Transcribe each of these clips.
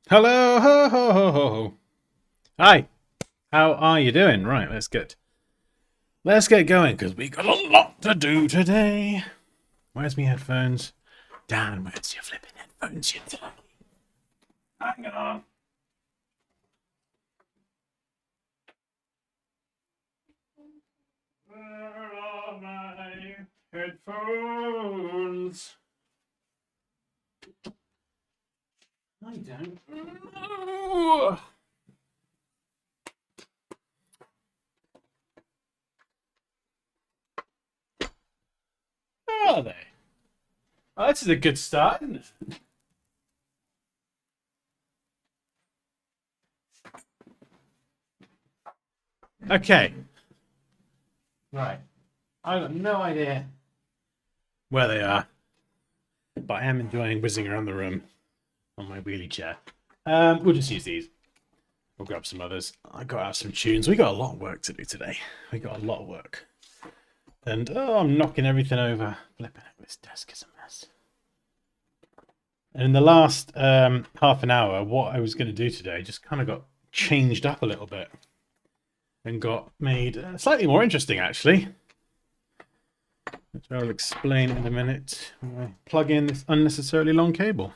Hello, ho, ho, ho, ho, ho. Hi, how are you doing? Right, let's get going because we got a lot to do today. Where's my headphones? Dan, where's your flipping headphones, you turkey? Hang on. Where are my headphones? I don't know. Where are they? Oh, this is a good start, isn't it? Okay. Right. I've got no idea where they are, but I am enjoying whizzing around the room on my wheelie chair. We'll just use these. We'll grab some others. I got out some tunes. We got a lot of work to do today. We got a lot of work. And I'm knocking everything over. Flipping it. This desk is a mess. And in the last half an hour, what I was going to do today just kind of got changed up a little bit and got made slightly more interesting, actually. Which I'll explain in a minute when I plug in this unnecessarily long cable.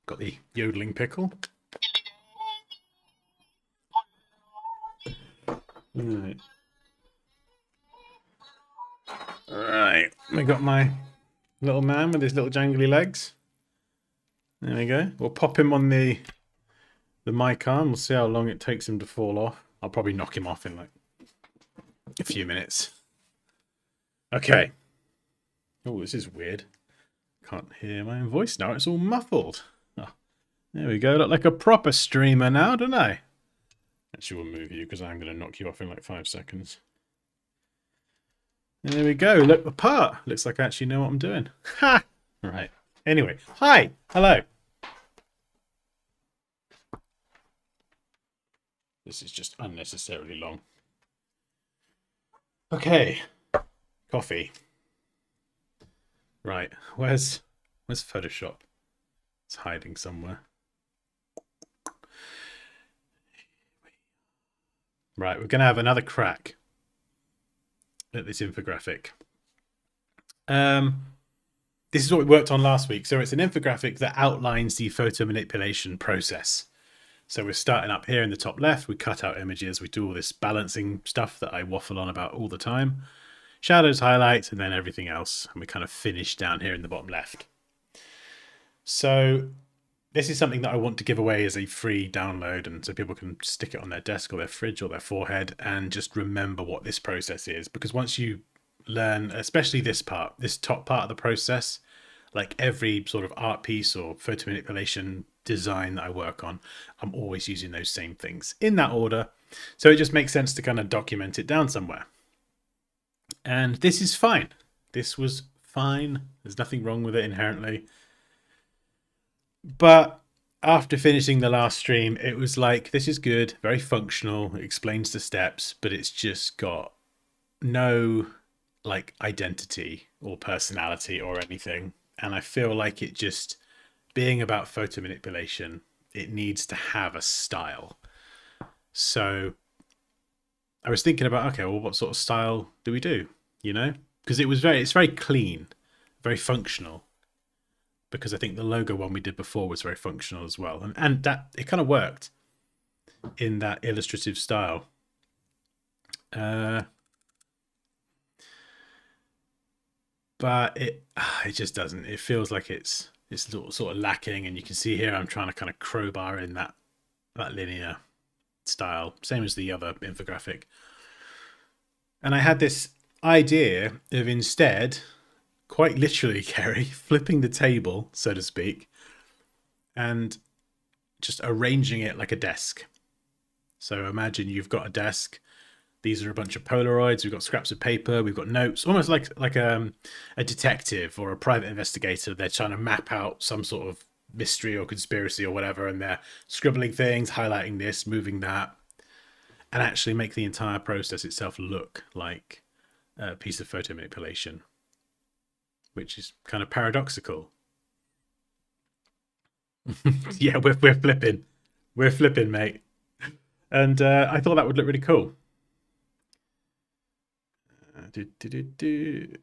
Got the yodeling pickle. Right. Right. We got my little man with his little jangly legs. There we go. We'll pop him on the mic arm. We'll see how long it takes him to fall off. I'll probably knock him off in like a few minutes. Okay. Oh, this is weird. Can't hear my own voice now. It's all muffled. Oh, there we go. Look like a proper streamer now, don't I? Actually, we'll move you because I'm going to knock you off in like 5 seconds. There we go. Look the part. Looks like I actually know what I'm doing. Ha! Right. Anyway, hi. Hello. This is just unnecessarily long. Okay. Coffee. Right. Where's Photoshop? It's hiding somewhere. Right, we're going to have another crack at this infographic. This is what we worked on last week. So it's an infographic that outlines the photo manipulation process. So we're starting up here in the top left. We cut out images. We do all this balancing stuff that I waffle on about all the time. Shadows, highlights, and then everything else. And we kind of finish down here in the bottom left. So this is something that I want to give away as a free download, and so people can stick it on their desk or their fridge or their forehead and just remember what this process is. Because once you learn, especially this part, this top part of the process, like every sort of art piece or photo manipulation design that I work on, I'm always using those same things in that order. So it just makes sense to kind of document it down somewhere. And this is fine. This was fine. There's nothing wrong with it inherently. But after finishing the last stream, it was like, this is good, very functional, it explains the steps, but it's just got no like identity or personality or anything. And I feel like it just being about photo manipulation, it needs to have a style. So I was thinking about, okay, well, what sort of style do we do? You know, because it's very clean, very functional. Because I think the logo one we did before was very functional as well, and that it kind of worked in that illustrative style. But it just doesn't. It feels like it's sort of lacking, and you can see here I'm trying to kind of crowbar in that linear style, same as the other infographic. And I had this idea of instead, quite literally, Kerry, flipping the table, so to speak, and just arranging it like a desk. So imagine you've got a desk. These are a bunch of Polaroids. We've got scraps of paper. We've got notes, almost like a detective or a private investigator. They're trying to map out some sort of mystery or conspiracy or whatever, and they're scribbling things, highlighting this, moving that, and actually make the entire process itself look like a piece of photo manipulation, which is kind of paradoxical. Yeah, we're flipping. We're flipping, mate. And I thought that would look really cool. Do, do, do, do.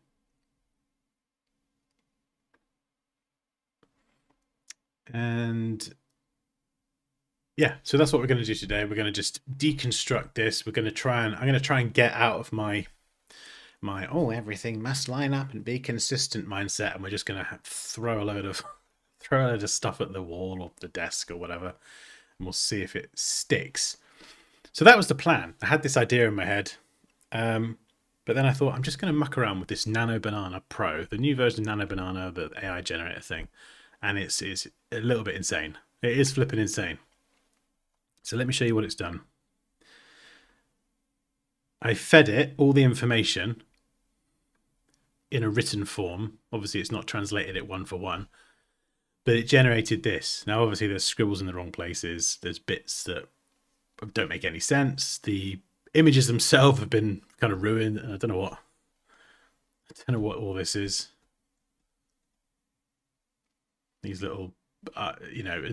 And yeah, so that's what we're going to do today. We're going to just deconstruct this. We're going to try and I'm going to try and get out of my everything must line up and be consistent mindset, and we're just going to throw a load of stuff at the wall or the desk or whatever, and we'll see if it sticks. So that was the plan. I had this idea in my head, but then I thought I'm just going to muck around with this Nano Banana Pro, the new version of Nano Banana, the AI generator thing, and it's a little bit insane. It is flipping insane. So let me show you what it's done. I fed it all the information in a written form. Obviously, it's not translated it one for one, but it generated this. Now, obviously, there's scribbles in the wrong places. There's bits that don't make any sense. The images themselves have been kind of ruined. I don't know what all this is. These little,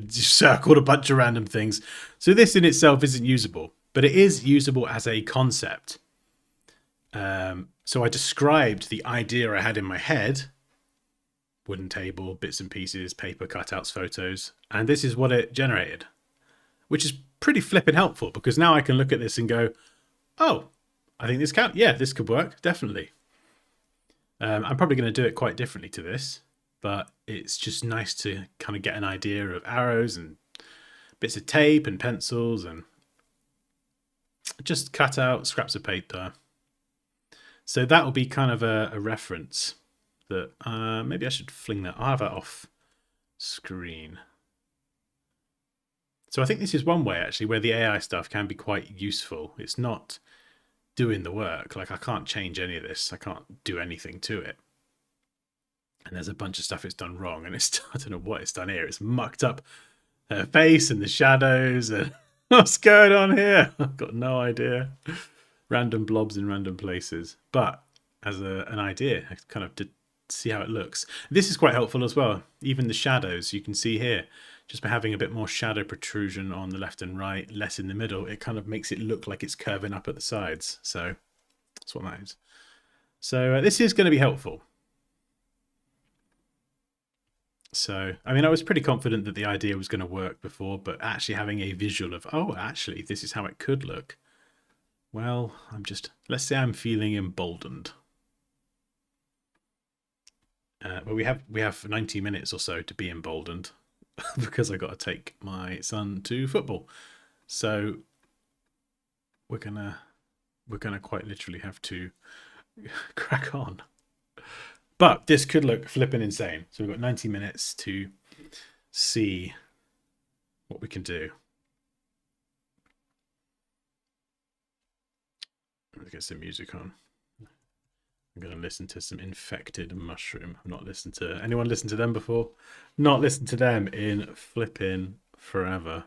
just circled a bunch of random things. So this in itself isn't usable, but it is usable as a concept. So I described the idea I had in my head: wooden table, bits and pieces, paper cutouts, photos, and this is what it generated, which is pretty flippin' helpful because now I can look at this and go, oh, I think this this could work, definitely. I'm probably going to do it quite differently to this, but it's just nice to kind of get an idea of arrows and bits of tape and pencils and just cut out scraps of paper. So that will be kind of a reference that maybe I should fling that. I'll have that off screen. So I think this is one way actually where the AI stuff can be quite useful. It's not doing the work. Like I can't change any of this. I can't do anything to it. And there's a bunch of stuff it's done wrong, and it's I don't know what it's done here. It's mucked up her face and the shadows and what's going on here? I've got no idea. Random blobs in random places. But as an idea, I kind of did see how it looks. This is quite helpful as well. Even the shadows you can see here, just by having a bit more shadow protrusion on the left and right, less in the middle, it kind of makes it look like it's curving up at the sides. So that's what that is. So this is going to be helpful. So, I mean, I was pretty confident that the idea was going to work before, but actually having a visual of, oh, actually, this is how it could look. Well, let's say I'm feeling emboldened. Well, we have 90 minutes or so to be emboldened because I got to take my son to football. So we're gonna quite literally have to crack on. But this could look flipping insane. So we've got 90 minutes to see what we can do. Let's get some music on. I'm going to listen to some Infected Mushroom. I've not listened to... Anyone listened to them before? Not listened to them in flipping forever.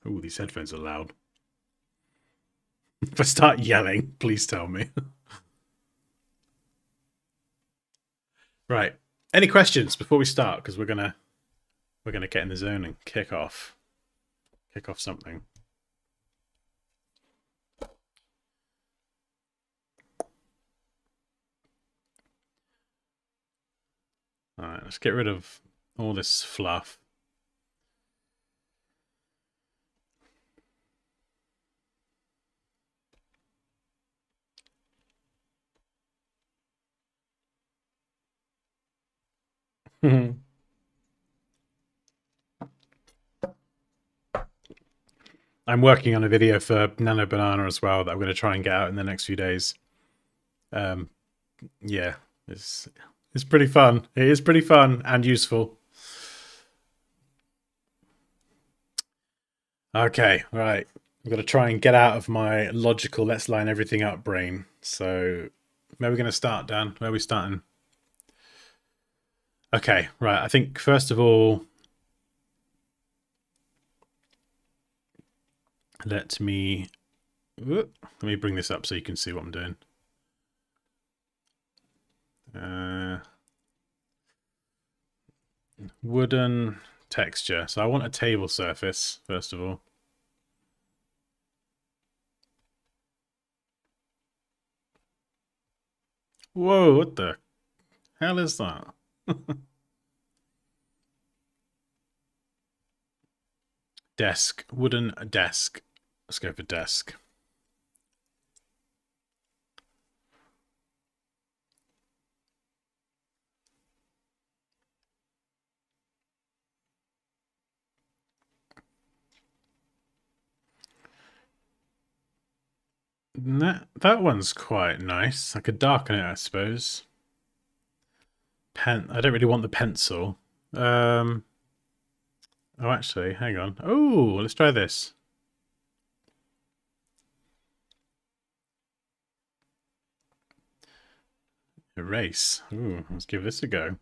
Oh, these headphones are loud. If I start yelling, please tell me. Right. Any questions before we start? Because we're gonna get in the zone and kick off something. All right, let's get rid of all this fluff. I'm working on a video for Nano Banana as well that I'm going to try and get out in the next few days. Yeah, it's pretty fun. It is pretty fun and useful. Okay, right. I've got to try and get out of my logical let's line everything up brain. So where are we going to start, Dan? Where are we starting? Okay, right. I think first of all, let me bring this up so you can see what I'm doing. Wooden texture. So I want a table surface, first of all. Whoa, what the hell is that? Desk. Wooden desk. Let's go for desk. That one's quite nice. I could darken it, I suppose. I don't really want the pencil. Oh, actually, hang on. Oh, let's try this. Erase. Ooh, let's give this a go.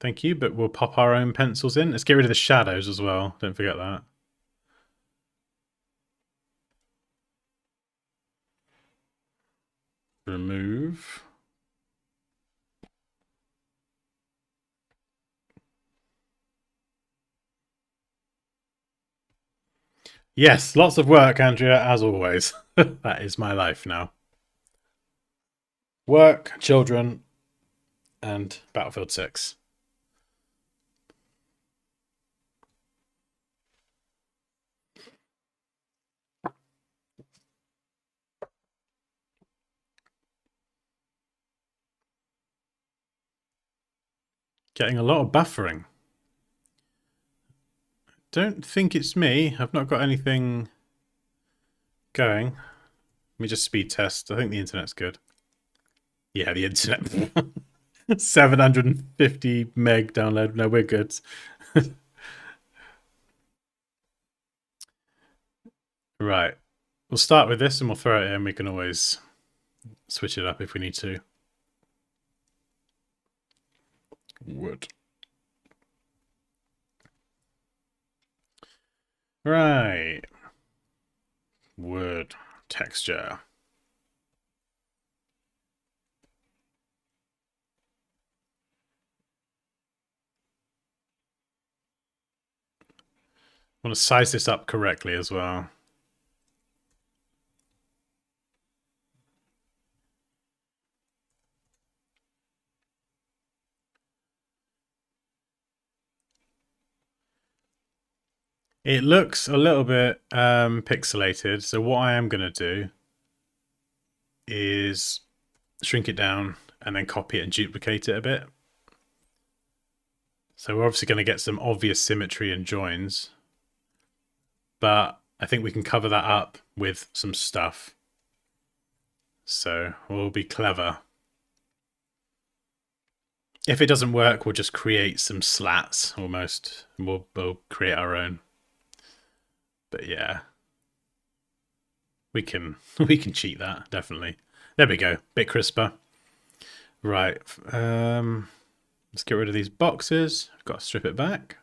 Thank you, but we'll pop our own pencils in. Let's get rid of the shadows as well. Don't forget that. Remove. Yes, lots of work, Andrea, as always. That is my life now. Work, children, and Battlefield 6. Getting a lot of buffering. Don't think it's me. I've not got anything going. Let me just speed test. I think the internet's good. Yeah, the internet. 750 meg download. No, we're good. Right. We'll start with this and we'll throw it in. We can always switch it up if we need to. Wood. Right. Wood texture. I want to size this up correctly as well. It looks a little bit pixelated, so what I am going to do is shrink it down and then copy it and duplicate it a bit. So we're obviously going to get some obvious symmetry and joins, but I think we can cover that up with some stuff. So we'll be clever. If it doesn't work, we'll just create some slats almost. We'll create our own. But yeah, we can cheat that, definitely. There we go, bit crisper. Right, let's get rid of these boxes. I've got to strip it back.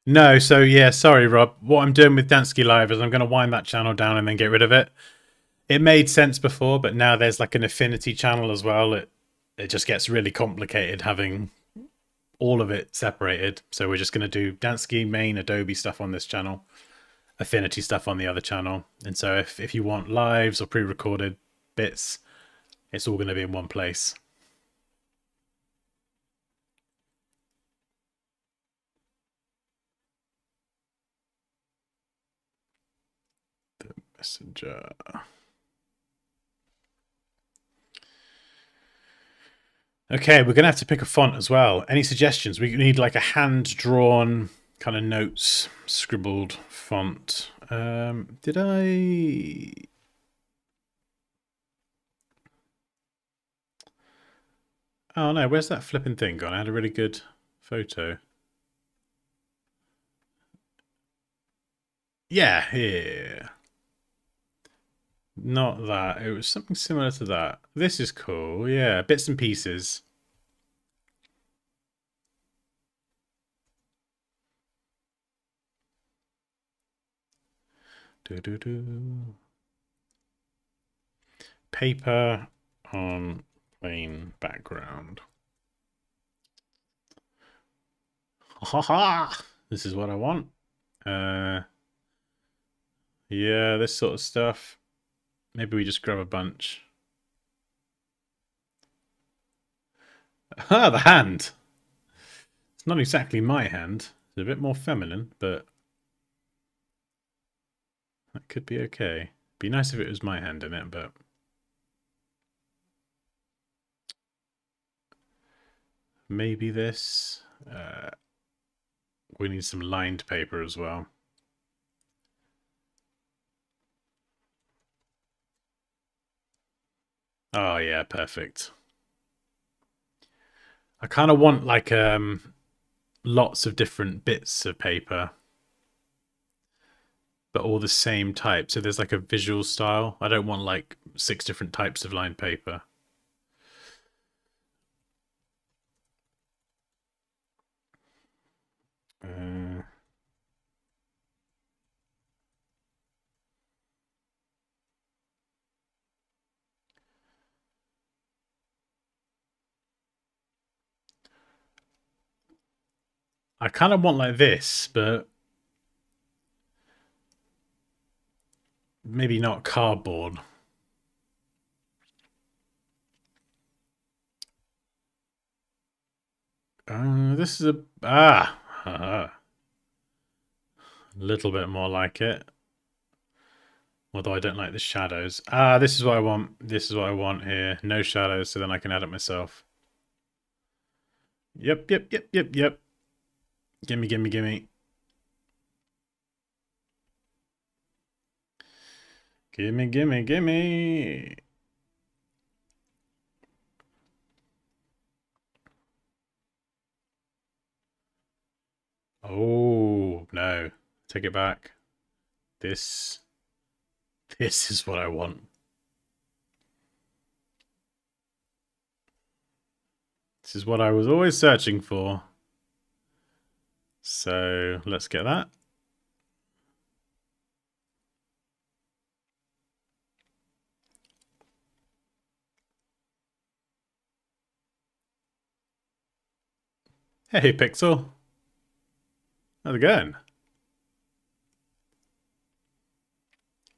No, so yeah, sorry, Rob. What I'm doing with Dansky Live is I'm going to wind that channel down and then get rid of it. It made sense before, but now there's like an affinity channel as well. It just gets really complicated having all of it separated. So we're just going to do Dansky main Adobe stuff on this channel, affinity stuff on the other channel. And so if you want lives or pre-recorded bits, it's all going to be in one place. The messenger. Okay, we're going to have to pick a font as well. Any suggestions? We need like a hand-drawn kind of notes, scribbled font. Did I... Oh no, where's that flipping thing gone? I had a really good photo. Yeah, here. Not that. It was something similar to that. This is cool. Yeah, bits and pieces. Do do do. Paper on plain background. Ha ha! This is what I want. Yeah, this sort of stuff. Maybe we just grab a bunch. Ah, the hand. It's not exactly my hand. It's a bit more feminine, but that could be okay. Be nice if it was my hand in it, but maybe this. We need some lined paper as well. Oh yeah, perfect. I kind of want like lots of different bits of paper, but all the same type. So there's like a visual style. I don't want like 6 different types of lined paper. Uh, I kind of want like this, but maybe not cardboard. This is a little bit more like it. Although I don't like the shadows. This is what I want. This is what I want here. No shadows, so then I can add it myself. Yep, yep, yep, yep, yep. Gimme, gimme, gimme. Gimme, gimme, gimme. Oh, no. Take it back. This is what I want. This is what I was always searching for. So let's get that. Hey, Pixel. How's it going?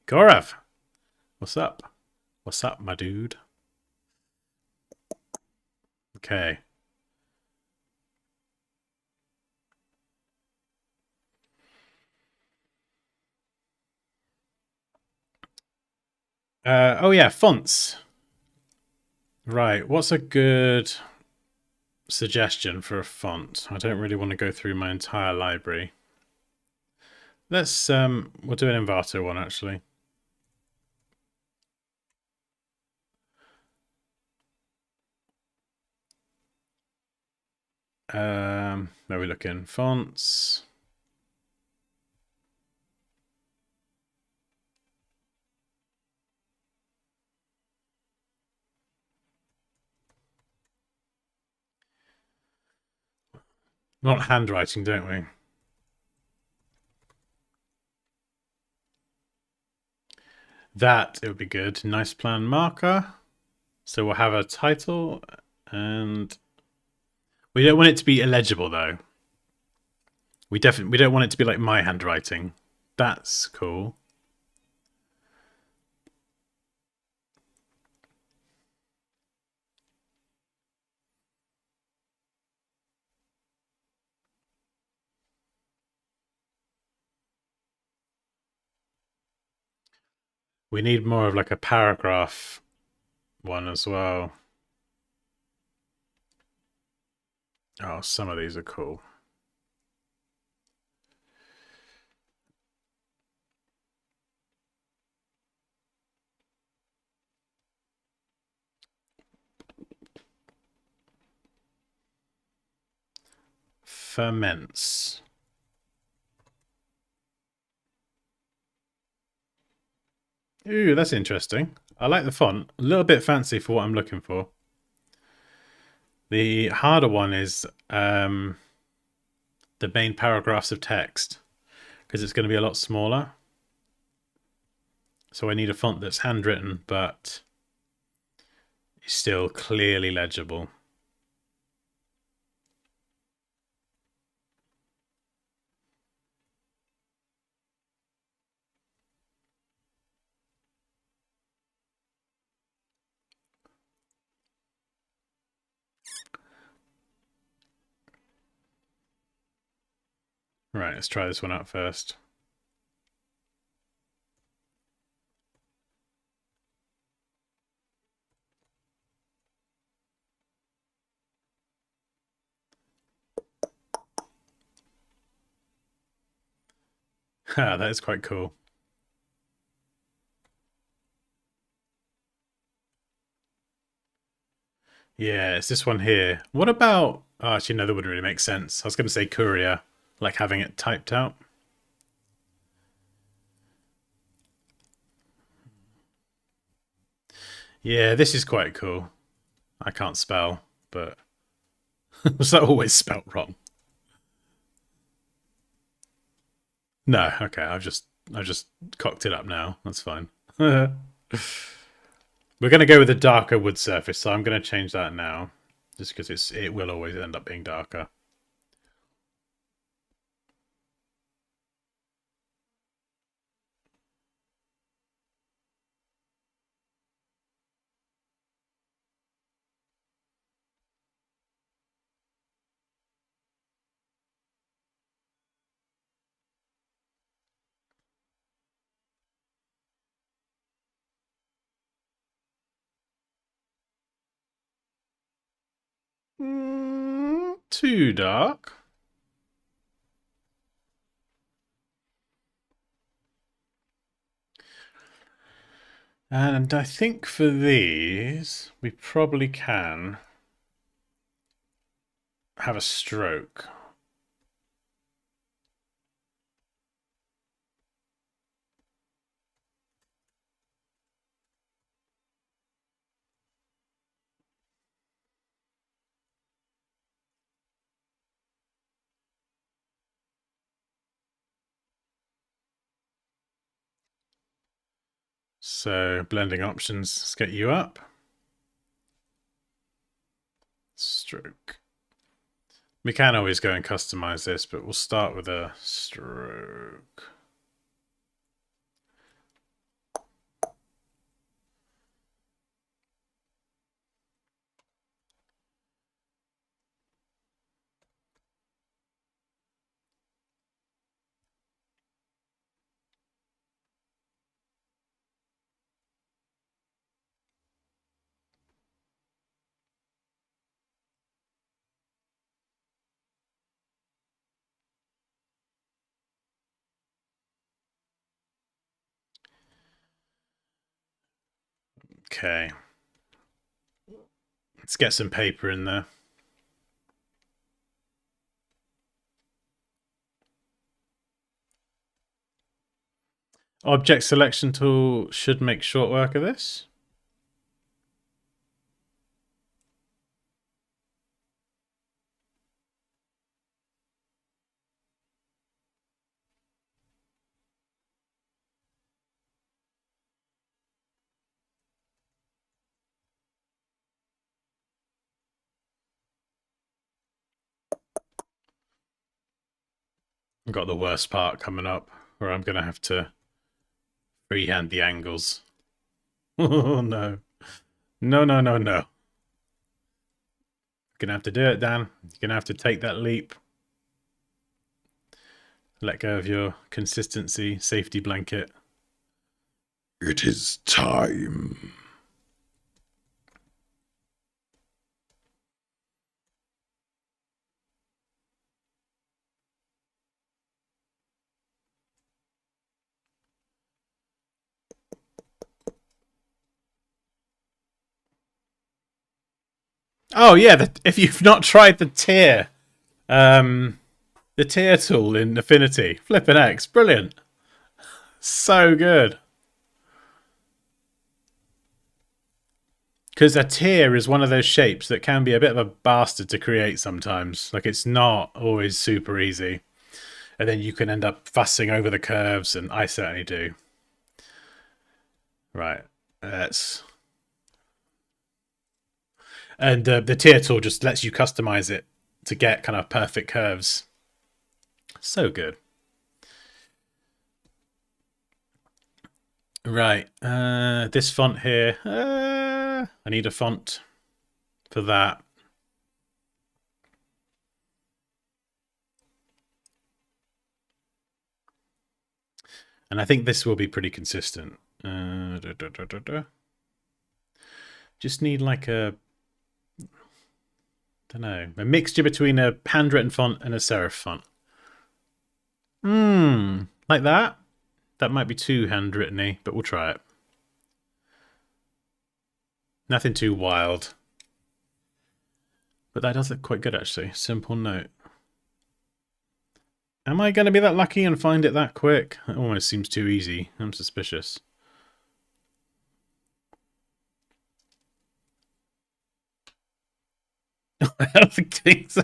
Gorav. What's up? What's up, my dude? Okay. Oh yeah, fonts. Right, what's a good suggestion for a font? I don't really want to go through my entire library. Let's we'll do an Envato one actually. Where are we looking? Fonts. Not handwriting, don't we? That, it would be good. Nice plan marker. So we'll have a title, and we don't want it to be illegible though. We don't want it to be like my handwriting. That's cool. We need more of like a paragraph one as well. Oh, some of these are cool. Ferments. Ooh, that's interesting. I like the font. A little bit fancy for what I'm looking for. The harder one is the main paragraphs of text, because it's going to be a lot smaller. So I need a font that's handwritten, but is still clearly legible. Right, let's try this one out first. That is quite cool. Yeah, it's this one here. What about... Oh, actually, no, that wouldn't really make sense. I was going to say courier, like having it typed out. Yeah, this is quite cool. I can't spell, but... Was that always spelt wrong? No, okay, I've just cocked it up now. That's fine. We're going to go with a darker wood surface, so I'm going to change that now. Just because it will always end up being darker. Too dark. And I think for these, we probably can have a stroke. So blending options, let's get you up. Stroke. We can always go and customize this, but we'll start with a stroke. Okay. Let's get some paper in there. Object selection tool should make short work of this. I've got the worst part coming up, where I'm going to have to freehand the angles. Oh, no. No, no, no, no. You're going to have to do it, Dan. You're going to have to take that leap. Let go of your consistency safety blanket. It is time. Oh yeah, if you've not tried the tier tool in Affinity, flippin' X, brilliant, so good. Because a tier is one of those shapes that can be a bit of a bastard to create sometimes. Like, it's not always super easy. And then you can end up fussing over the curves, and I certainly do. Right. That's... And the tier tool just lets you customize it to get kind of perfect curves. So good. Right. This font here. I need a font for that. And I think this will be pretty consistent. Just need like a... don't know. A mixture between a handwritten font and a serif font. Like that? That might be too handwritten-y, but we'll try it. Nothing too wild. But that does look quite good, actually. Simple note. Am I going to be that lucky and find it that quick? It almost seems too easy. I'm suspicious. I don't think so.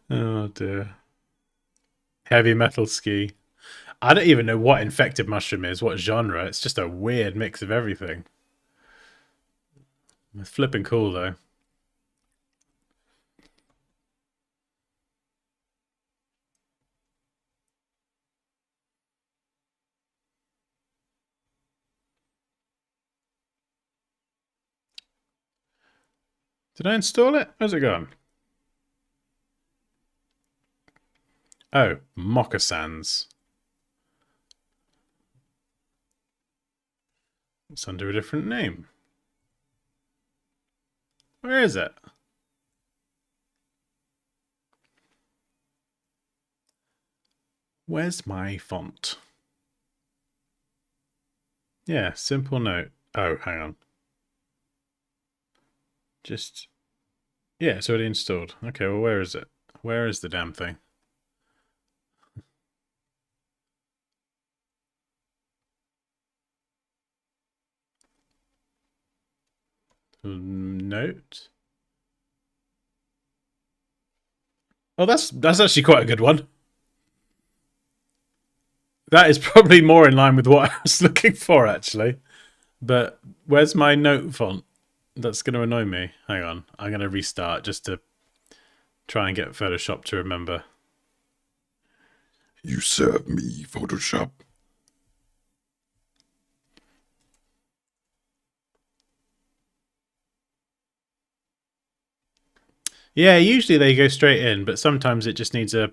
Oh dear. Heavy metal ski. I don't even know what infected mushroom is, what genre. It's just a weird mix of everything. It's flipping cool though. Did I install it? Where's it gone? Oh, moccasins. It's under a different name. Where is it? Where's my font? Yeah, simple note. Oh, hang on. Just... yeah, it's already installed. Okay, well, where is it? Where is the damn thing? Note. Oh, that's actually quite a good one. That is probably more in line with what I was looking for, actually. But where's my note font? That's going to annoy me. Hang on. I'm going to restart just to try and get Photoshop to remember. You serve me, Photoshop. Yeah, usually they go straight in, but sometimes it just needs a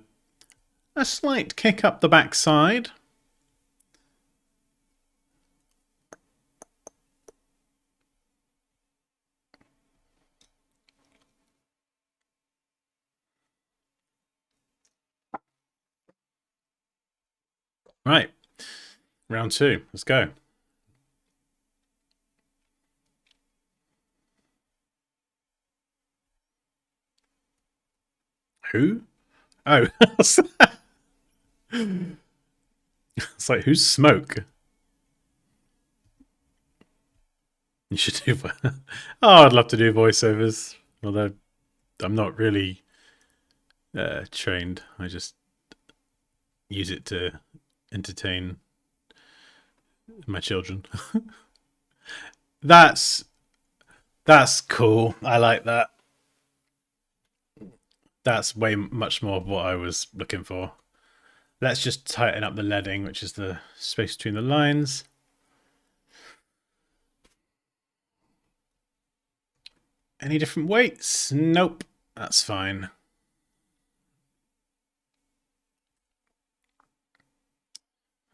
slight kick up the backside. Right. Round 2. Let's go. Who? Oh. It's like, who's Smoke? You should do... oh, I'd love to do voiceovers. Although I'm not really trained. I just use it to entertain my children. That's cool. I like that. That's way much more of what I was looking for. Let's just tighten up the leading, which is the space between the lines. Any different weights? Nope. That's fine.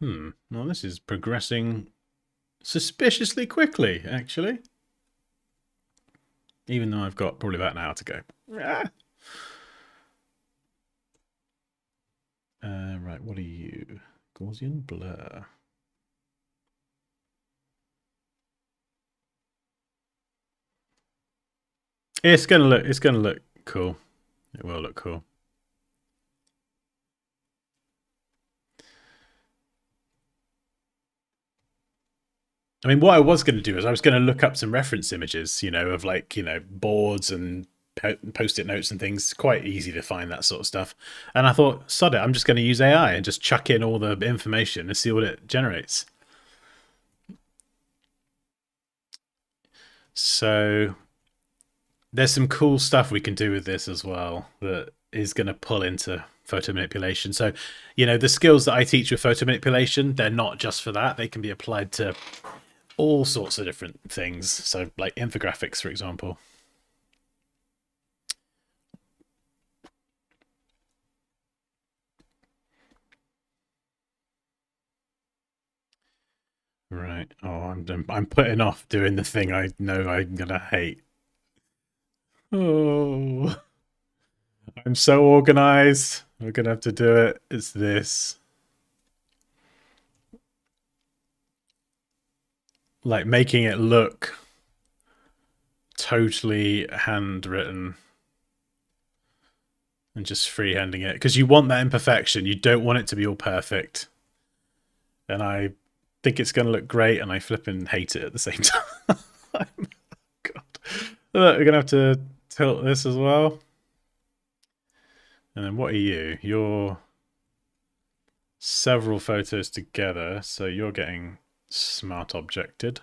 Well, this is progressing suspiciously quickly, actually. Even though I've got probably about an hour to go. Right, what are you? Gaussian blur. It's gonna look cool. It will look cool. I mean, what I was going to do is I was going to look up some reference images, of like, boards and post-it notes and things. Quite easy to find that sort of stuff. And I thought, sod it, I'm just going to use AI and just chuck in all the information and see what it generates. So there's some cool stuff we can do with this as well that is going to pull into photo manipulation. So, the skills that I teach with photo manipulation, they're not just for that. They can be applied to all sorts of different things. So, like infographics, for example. Right. Oh, I'm putting off doing the thing I know I'm gonna hate. Oh, I'm so organized. We're gonna have to do it. It's this. Like making it look totally handwritten and just freehanding it because you want that imperfection. You don't want it to be all perfect. And I think it's going to look great, and I flipping hate it at the same time. God. Look, we're going to have to tilt this as well. And then what are you? You're several photos together, so you're getting smart objected.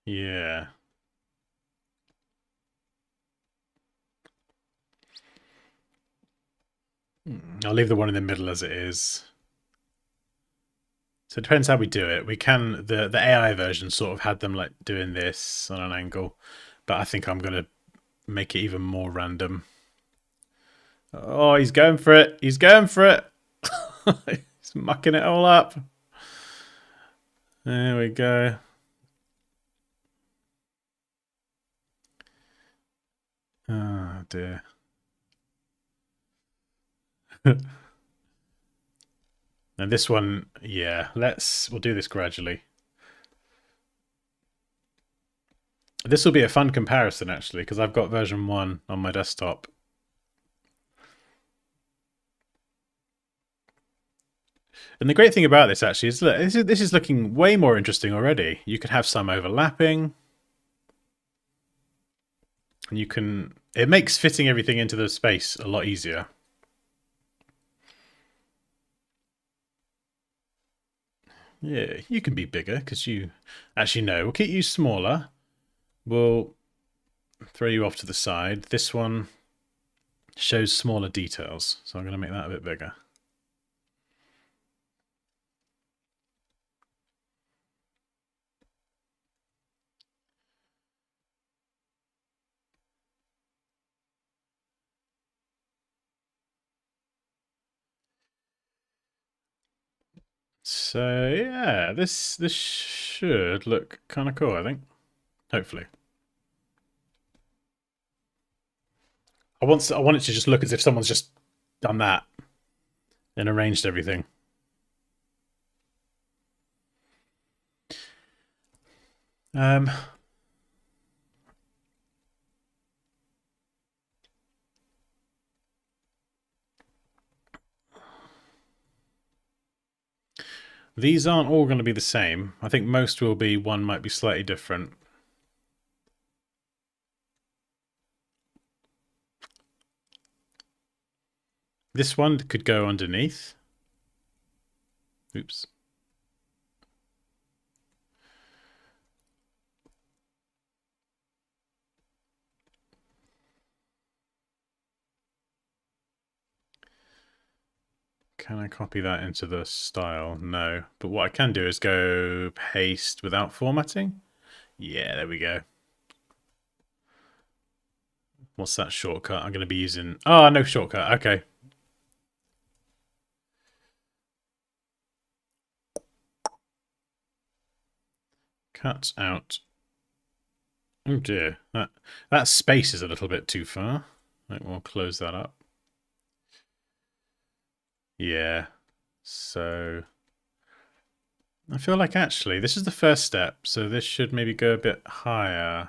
Yeah. I'll leave the one in the middle as it is. So it depends how we do it. We can the AI version sort of had them like doing this on an angle, but I think I'm gonna make it even more random. Oh, he's going for it. He's going for it. He's mucking it all up. There we go. Oh dear. And this one, yeah, we'll do this gradually. This will be a fun comparison actually, because I've got version 1 on my desktop. And the great thing about this actually is look, this is looking way more interesting already. You can have some overlapping. And it makes fitting everything into the space a lot easier. Yeah, you can be bigger because you actually no. We'll keep you smaller. We'll throw you off to the side. This one shows smaller details, so I'm going to make that a bit bigger. So yeah, this should look kind of cool, I think. Hopefully. I want it to just look as if someone's just done that and arranged everything. These aren't all going to be the same. I think most will be, one might be slightly different. This one could go underneath. Oops. Can I copy that into the style? No. But what I can do is go paste without formatting. Yeah, there we go. What's that shortcut? I'm going to be using... Oh, no shortcut. Okay. Cut out. Oh dear. That space is a little bit too far. Right, we'll close that up. Yeah. So... I feel like actually this is the first step, so this should maybe go a bit higher.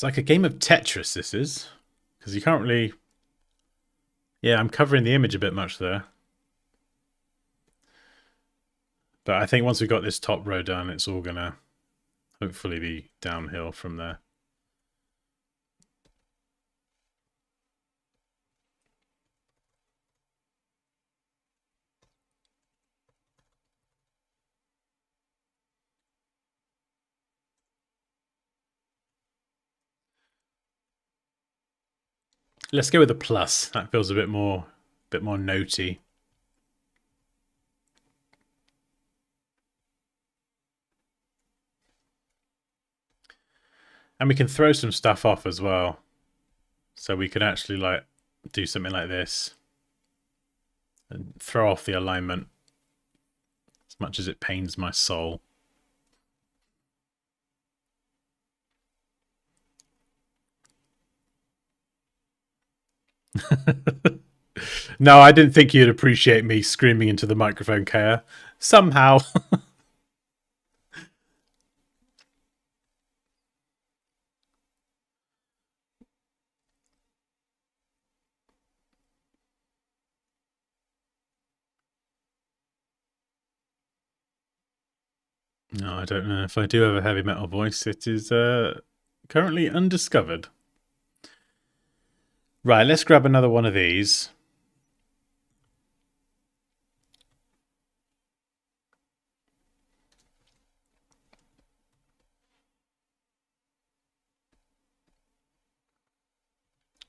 It's like a game of Tetris, this is. Because you can't really... Yeah, I'm covering the image a bit much there. But I think once we've got this top row done, it's all going to hopefully be downhill from there. Let's go with a plus. That feels a bit more notey. And we can throw some stuff off as well. So we could actually like do something like this and throw off the alignment as much as it pains my soul. No, I didn't think you'd appreciate me screaming into the microphone, Kaya. Somehow. No, I don't know if I do have a heavy metal voice. It is currently undiscovered. Right, let's grab another one of these.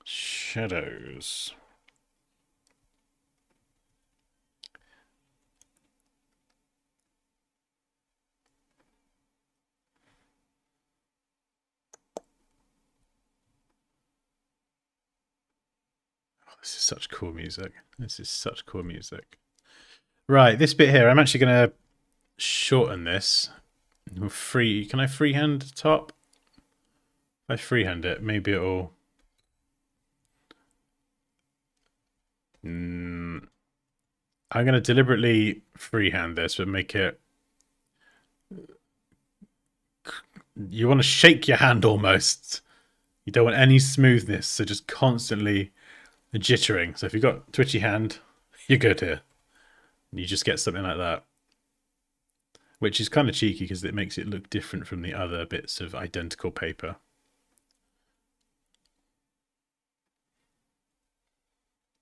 Shadows. Oh, this is such cool music. This is such cool music. Right, this bit here, I'm actually going to shorten this. Can I freehand the top? If I freehand it, maybe it'll... I'm going to deliberately freehand this, but make it... You want to shake your hand almost. You don't want any smoothness, so just constantly jittering. So if you've got twitchy hand, you're good here. You just get something like that. Which is kind of cheeky because it makes it look different from the other bits of identical paper.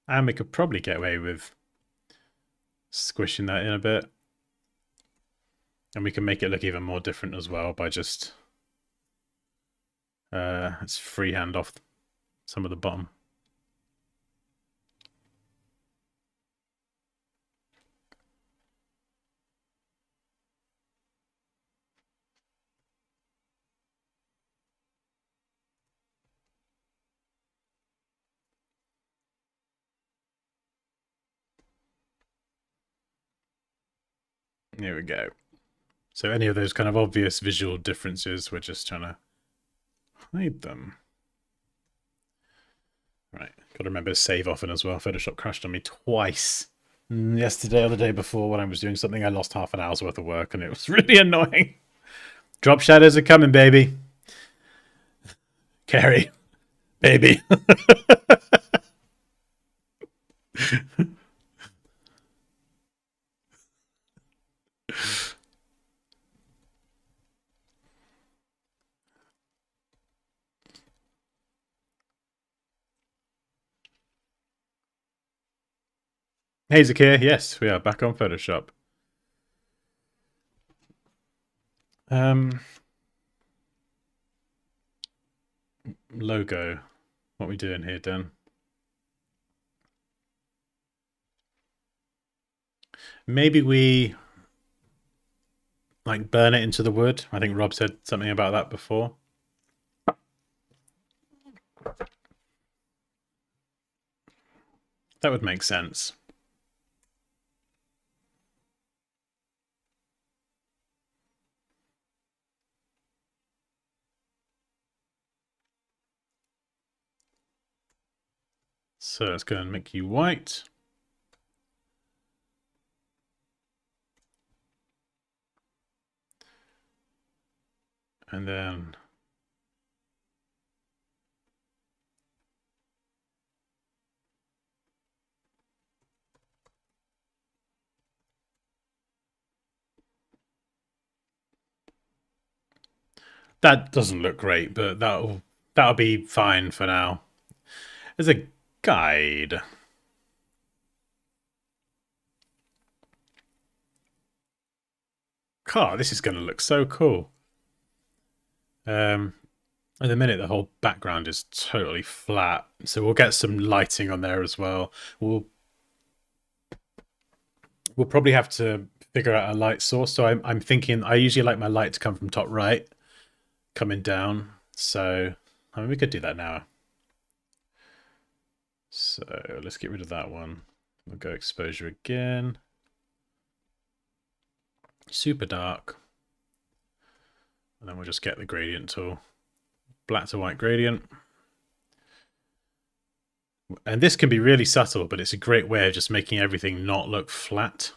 And we could probably get away with squishing that in a bit. And we can make it look even more different as well by just let's freehand off some of the bottom. There we go. So any of those kind of obvious visual differences, we're just trying to hide them. Right, got to remember to save often as well. Photoshop crashed on me twice. Yesterday or the day before when I was doing something, I lost half an hour's worth of work and it was really annoying. Drop shadows are coming, baby. Carrie, baby. Hey Zakir, yes, we are back on Photoshop. Logo. What are we doing here, Dan? Maybe we like burn it into the wood. I think Rob said something about that before. That would make sense. So let's go and make you white. And then That doesn't look great, but that'll be fine for now. There's a guide. God, this is going to look so cool. At the minute, the whole background is totally flat, so we'll get some lighting on there as well. We'll probably have to figure out a light source. So I'm thinking I usually like my light to come from top right, coming down. So I mean, we could do that now. So let's get rid of that one. We'll go exposure again. Super dark. And then we'll just get the gradient tool. Black to white gradient. And this can be really subtle, but it's a great way of just making everything not look flat.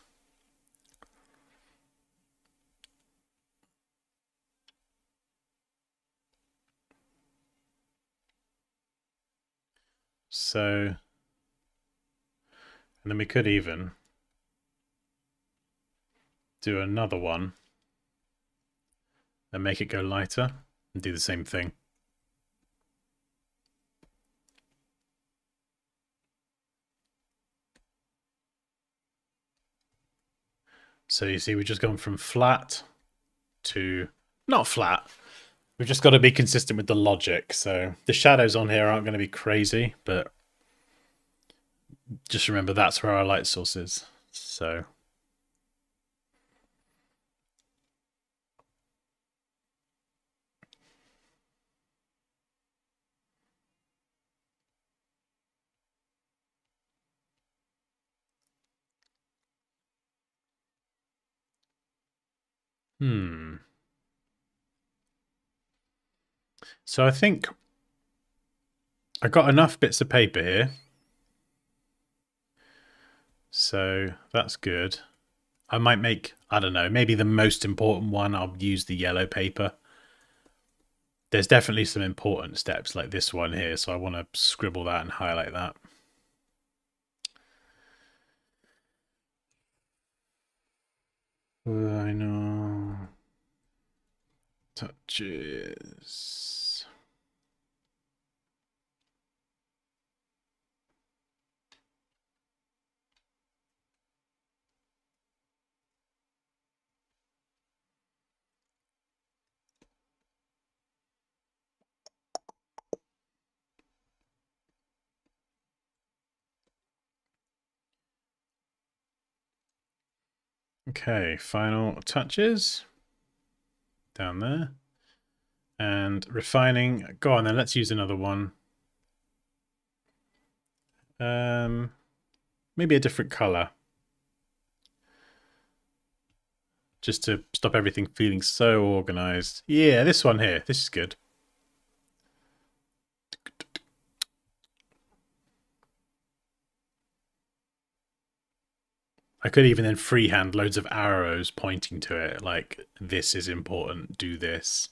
So, and then we could even do another one and make it go lighter and do the same thing. So you see, we've just gone from flat to not flat. We've just got to be consistent with the logic. So the shadows on here aren't going to be crazy, but just remember that's where our light source is. So So I think I got enough bits of paper here. So that's good. I might make, I don't know, maybe the most important one, I'll use the yellow paper. There's definitely some important steps like this one here, so I want to scribble that and highlight that. I know. Touches. Okay, final touches down there. And refining. Go on then, let's use another one. Maybe a different color. Just to stop everything feeling so organized. Yeah, this one here. This is good. I could even then freehand loads of arrows pointing to it, like, this is important, do this.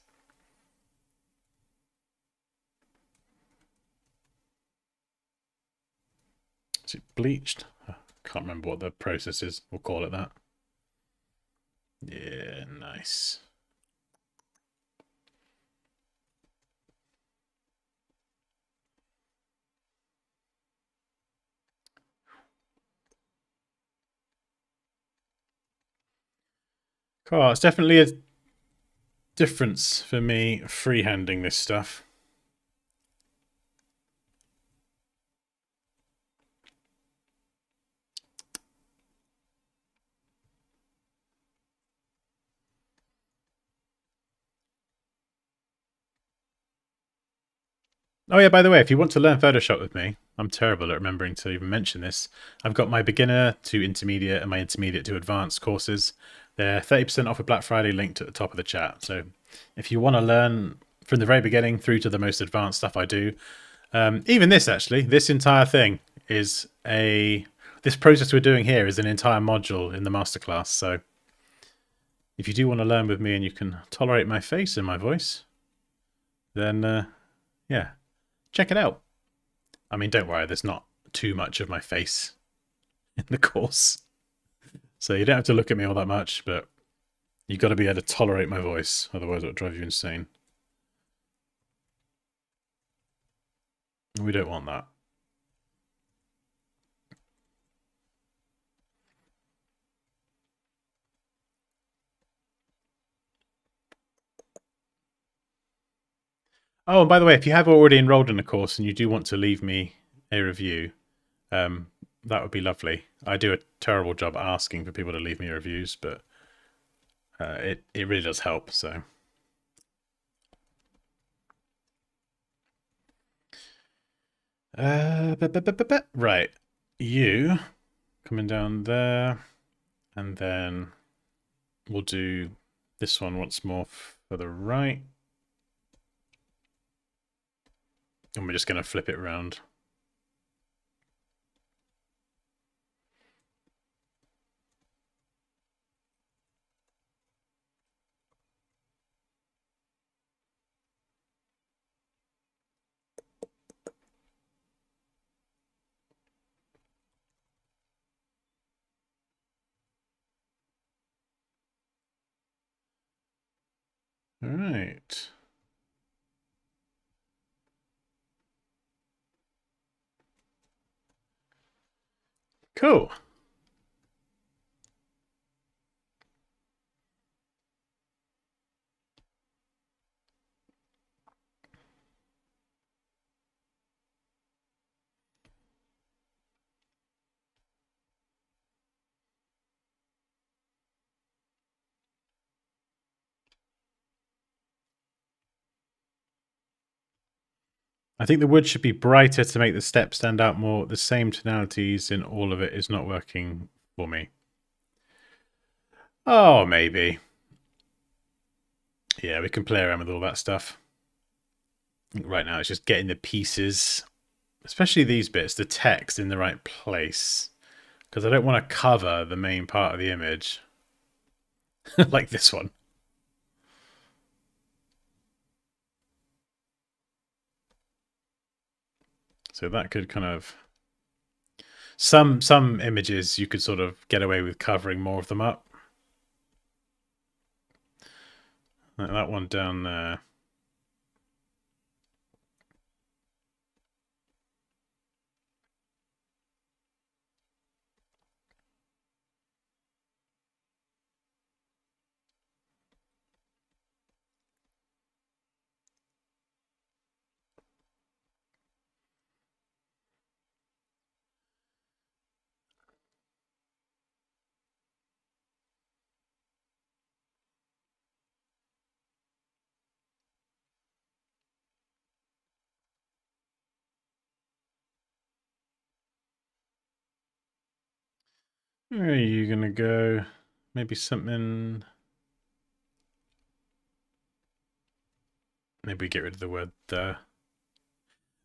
Is it bleached? I can't remember what the process is. We'll call it that. Yeah, nice. Cool, it's definitely a difference for me freehanding this stuff. Oh yeah, by the way, if you want to learn Photoshop with me, I'm terrible at remembering to even mention this. I've got my beginner to intermediate and my intermediate to advanced courses. They're 30% off a Black Friday linked at the top of the chat. So if you want to learn from the very beginning through to the most advanced stuff I do, even this actually, this entire thing is this process we're doing here is an entire module in the masterclass. So if you do want to learn with me and you can tolerate my face and my voice, then yeah. Check it out. I mean, don't worry, there's not too much of my face in the course. So you don't have to look at me all that much, but you've got to be able to tolerate my voice, otherwise it'll drive you insane. We don't want that. Oh, and by the way, if you have already enrolled in a course and you do want to leave me a review, that would be lovely. I do a terrible job asking for people to leave me reviews, but it really does help. So, right, you coming down there, and then we'll do this one once more for the right, and we're just going to flip it around. All right. Cool. I think the wood should be brighter to make the step stand out more. The same tonalities in all of it is not working for me. Oh, maybe. Yeah, we can play around with all that stuff. Right now, it's just getting the pieces, especially these bits, the text in the right place. Because I don't want to cover the main part of the image. Like this one. So that could kind of... Some images you could sort of get away with covering more of them up. Like that one down there. Where are you going to go? Maybe something... Maybe get rid of the word there.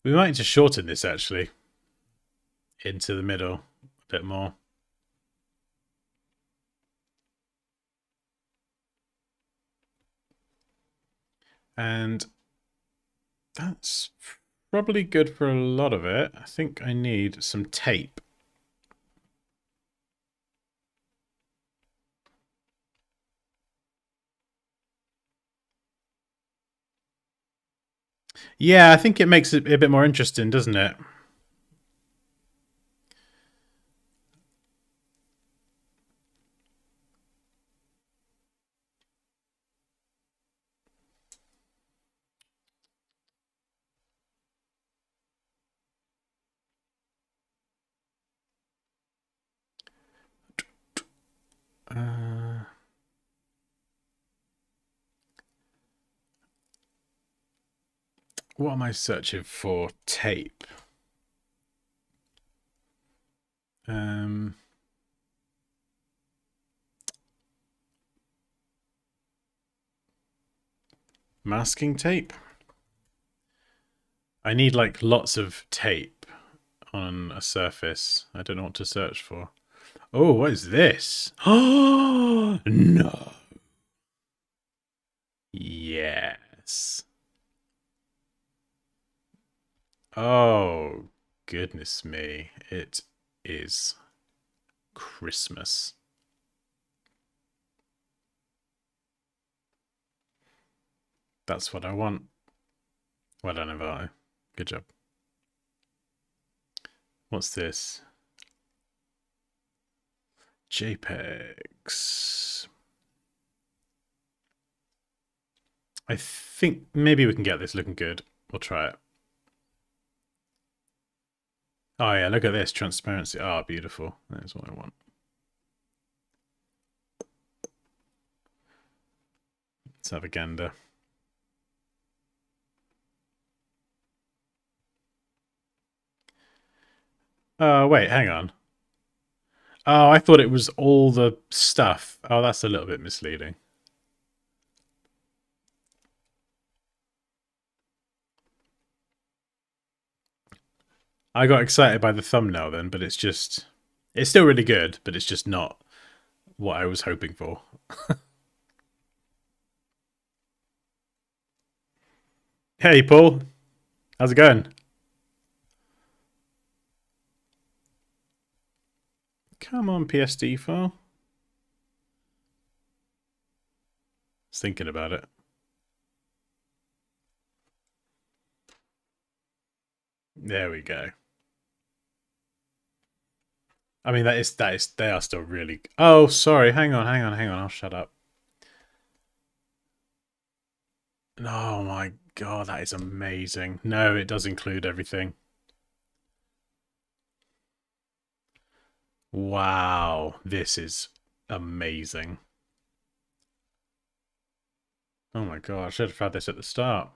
We might need to shorten this, actually. Into the middle a bit more. And that's probably good for a lot of it. I think I need some tape. Yeah, I think it makes it a bit more interesting, doesn't it? Uh, what am I searching for? Tape. Um, masking tape. I need like lots of tape on a surface. I don't know what to search for. Oh, what is this? Oh, no. Yes. Oh, goodness me. It is Christmas. That's what I want. Well done, Evardo. Good job. What's this? JPEGs. I think maybe we can get this looking good. We'll try it. Oh yeah, look at this transparency. Oh, beautiful. That's what I want. Let's have a gander. Oh, wait, hang on. Oh, I thought it was all the stuff. Oh, that's a little bit misleading. I got excited by the thumbnail then, but it's just... It's still really good, but it's just not what I was hoping for. Hey, Paul. How's it going? Come on, PSD file. Just thinking about it. There we go. I mean, they are still really... Oh, sorry. Hang on. I'll shut up. Oh my god, that is amazing. No, it does include everything. Wow, this is amazing. Oh my god, I should have had this at the start.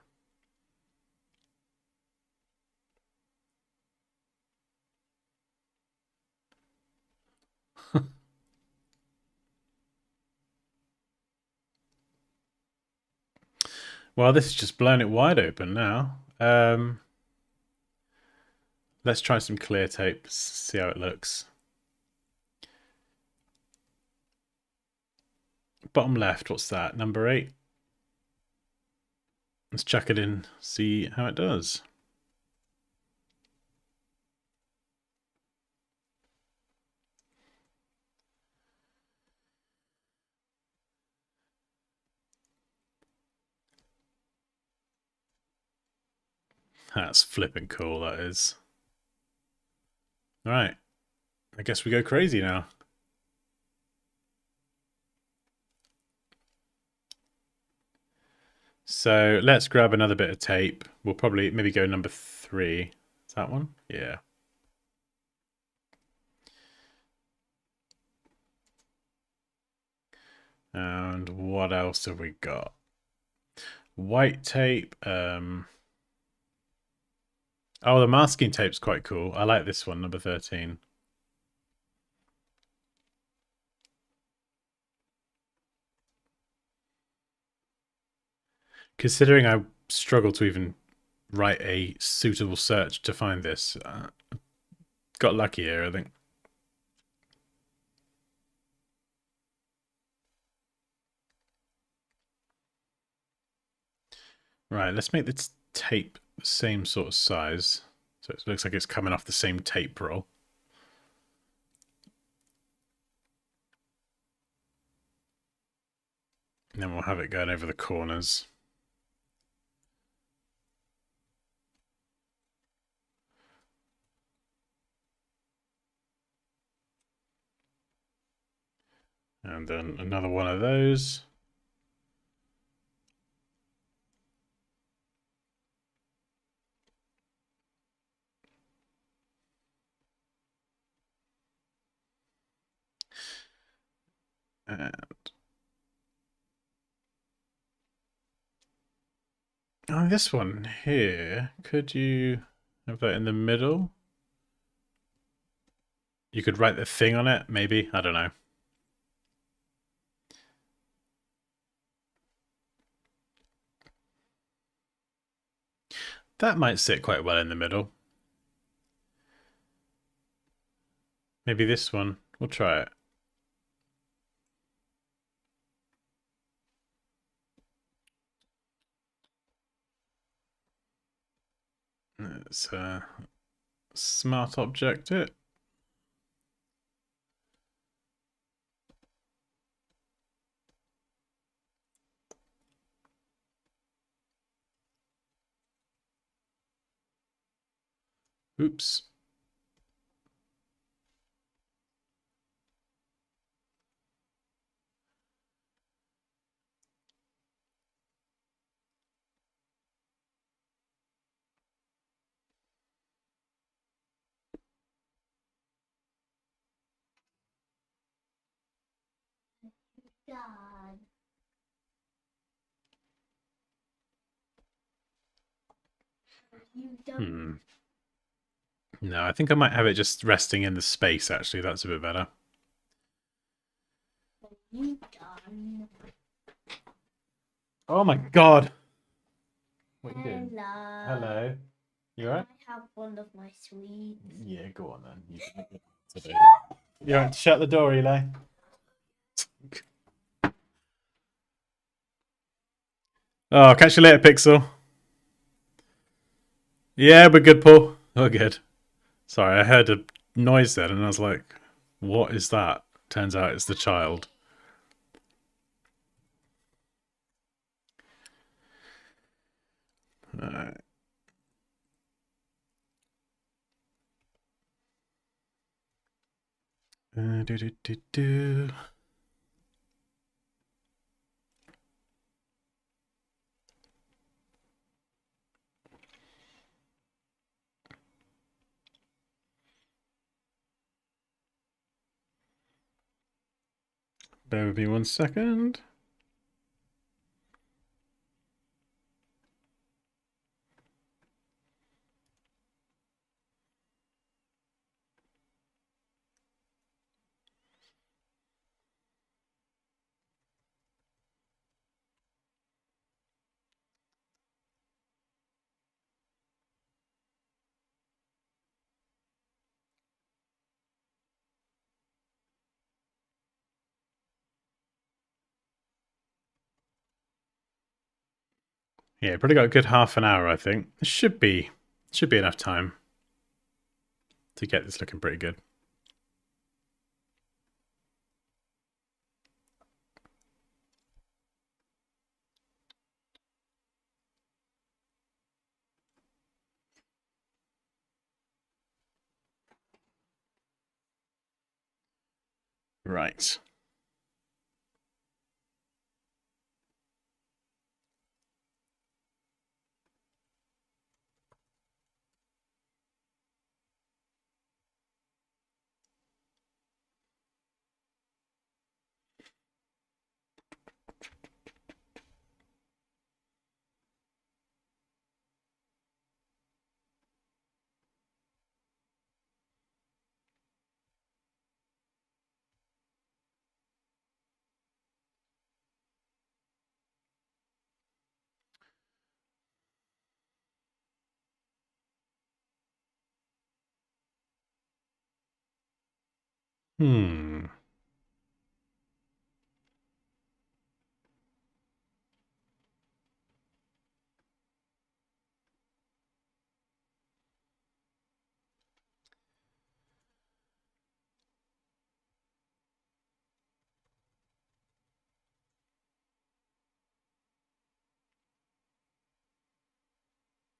Well, this is just blowing it wide open now. Let's try some clear tape, see how it looks. Bottom left, what's that? Number 8. Let's chuck it in, see how it does. That's flipping cool, that is. Alright, I guess we go crazy now. So let's grab another bit of tape. We'll probably maybe go number 3. Is that one? Yeah. And what else have we got? White tape. Oh, the masking tape's quite cool. I like this one, number 13. Considering I struggled to even write a suitable search to find this, got lucky here, I think. Right, let's make this tape the same sort of size. So it looks like it's coming off the same tape roll. And then we'll have it going over the corners. And then another one of those. And oh, this one here, could you have that in the middle? You could write the thing on it, maybe. I don't know. That might sit quite well in the middle. Maybe this one. We'll try it. Let's smart object it. Oops. You don't. Hmm. No, I think I might have it just resting in the space, actually. That's a bit better. You done. Oh my god! What are you Hello. doing? Hello. You alright? I have one of my sweets. Yeah, go on then. You can make it today. You alright to shut the door, Eli? Oh, catch you later, Pixel. Yeah, we're good, Paul. We're good. Sorry, I heard a noise then and I was like, what is that? Turns out it's the child. Alright. Do, do, do, do. Bear with me 1 second. Yeah, probably got a good half an hour, I think. It should be enough time to get this looking pretty good. Right. Hmm.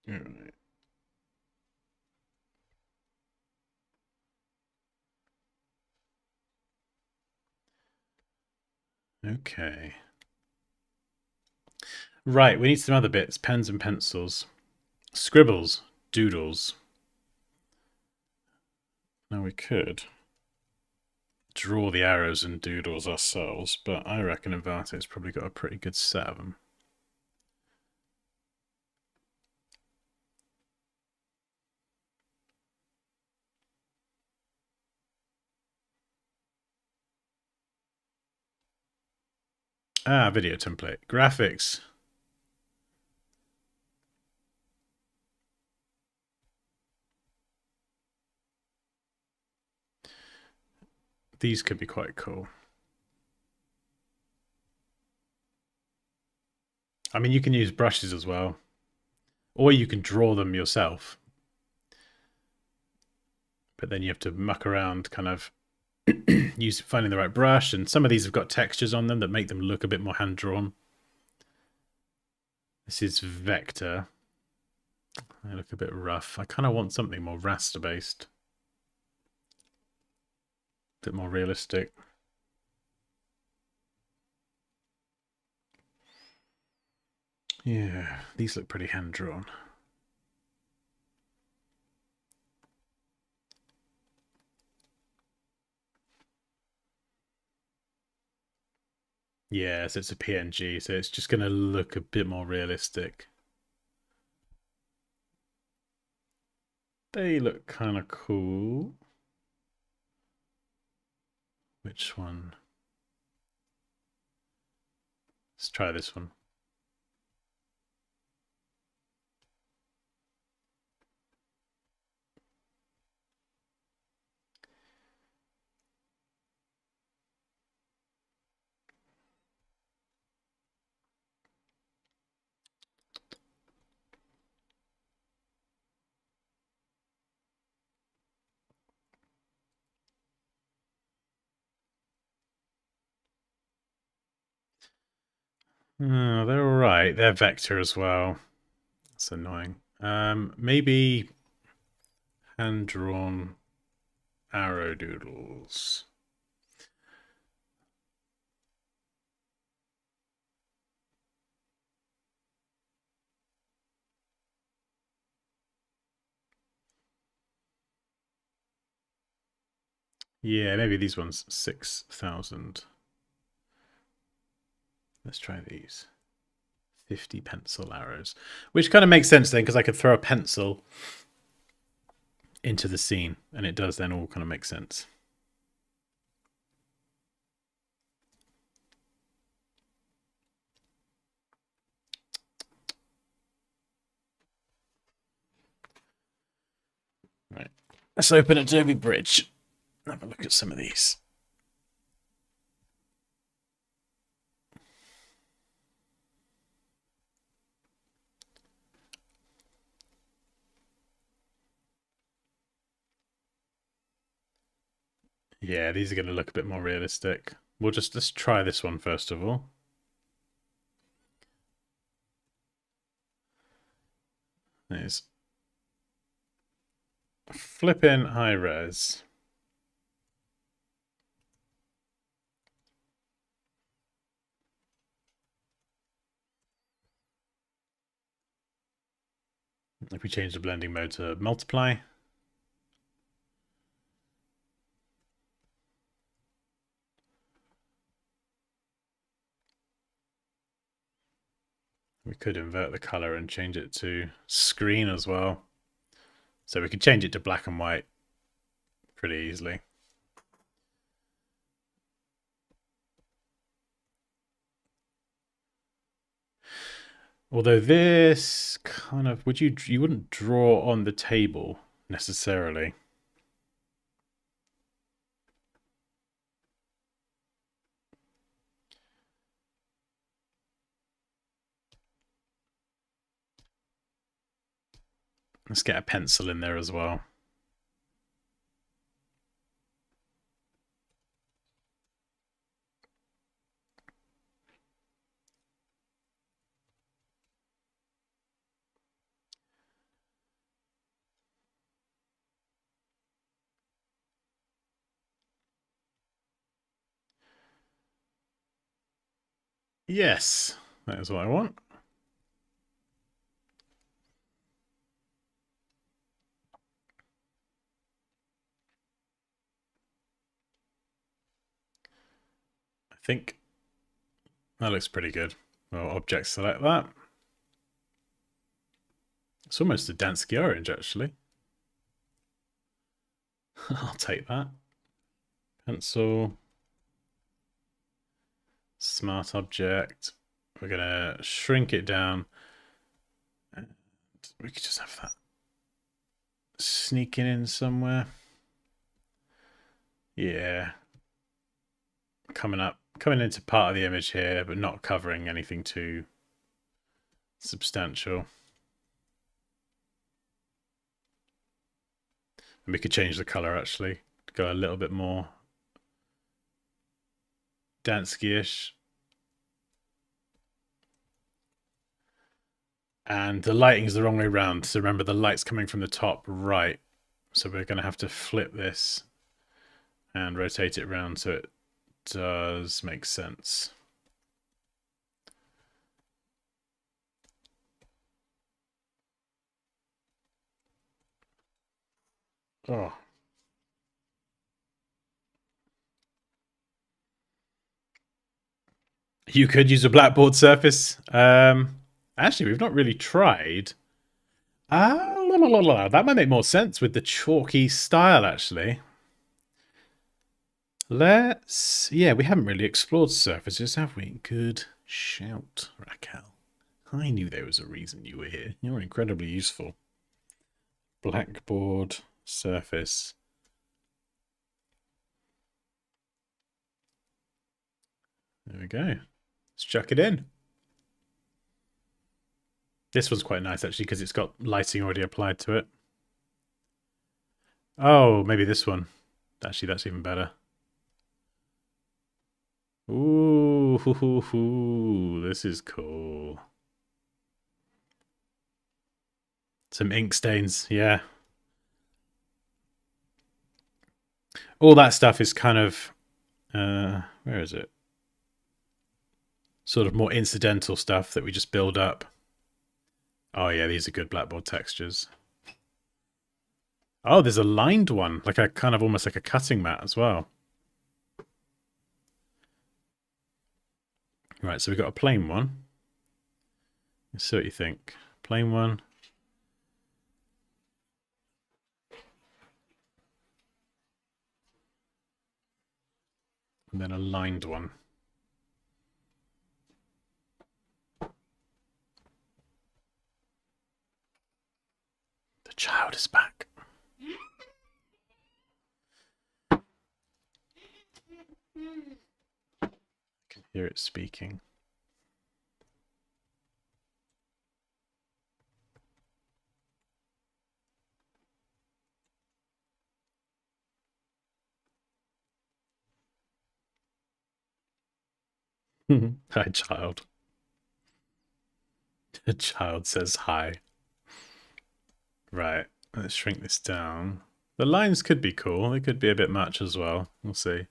Alright. Okay. Right, we need some other bits. Pens and pencils. Scribbles. Doodles. Now we could draw the arrows and doodles ourselves, but I reckon Invarte's probably got a pretty good set of them. Ah, video template. Graphics. These could be quite cool. I mean, you can use brushes as well, or you can draw them yourself. But then you have to muck around, kind of finding the right brush, and some of these have got textures on them that make them look a bit more hand-drawn. This is vector. They look a bit rough. I kind of want something more raster-based. A bit more realistic. Yeah, these look pretty hand-drawn. Yeah, so it's a PNG, so it's just going to look a bit more realistic. They look kind of cool. Which one? Let's try this one. Oh, they're all right. They're vector as well. That's annoying. Maybe hand-drawn arrow doodles. Yeah, maybe these ones 6,000. Let's try these. 50 pencil arrows. Which kind of makes sense then, because I could throw a pencil into the scene, and it does then all kind of make sense. Right. Let's open Adobe Bridge. Have a look at some of these. Yeah, these are going to look a bit more realistic. Let's try this one first of all. There's flipping high res. If we change the blending mode to multiply. We could invert the color and change it to screen as well. So we could change it to black and white pretty easily. Although this kind of, you wouldn't draw on the table necessarily. Let's get a pencil in there as well. Yes, that is what I want. I think that looks pretty good. Well, object select that. It's almost a Dansky orange, actually. I'll take that. Pencil. Smart object. We're going to shrink it down. And we could just have that sneaking in somewhere. Yeah. Coming into part of the image here, but not covering anything too substantial. And we could change the color actually to go a little bit more Dansky-ish. And the lighting is the wrong way around. So remember, the light's coming from the top right. So we're going to have to flip this and rotate it around so it does make sense. Oh. You could use a blackboard surface. Actually, we've not really tried. Oh, That might make more sense with the chalky style, actually. Yeah, we haven't really explored surfaces, have we? Good shout, Raquel. I knew there was a reason you were here. You're incredibly useful. Blackboard, surface. There we go. Let's chuck it in. This one's quite nice, actually, because it's got lighting already applied to it. Oh, maybe this one. Actually, that's even better. Ooh, hoo, hoo, hoo. This is cool. Some ink stains, yeah. All that stuff is kind of... where is it? Sort of more incidental stuff that we just build up. Oh yeah, these are good blackboard textures. Oh, there's a lined one, like a kind of almost like a cutting mat as well. Right, so we've got a plain one. Let's see what you think. Plain one. And then a lined one. The child is back. I can hear it speaking. Hi, child. The child says hi. Right, let's shrink this down. The lines could be cool. They could be a bit much as well. We'll see.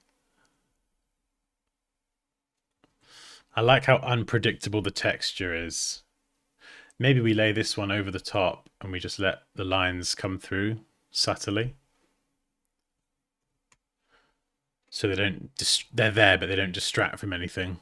I like how unpredictable the texture is. Maybe we lay this one over the top and we just let the lines come through subtly. So they don't they're there, but they don't distract from anything.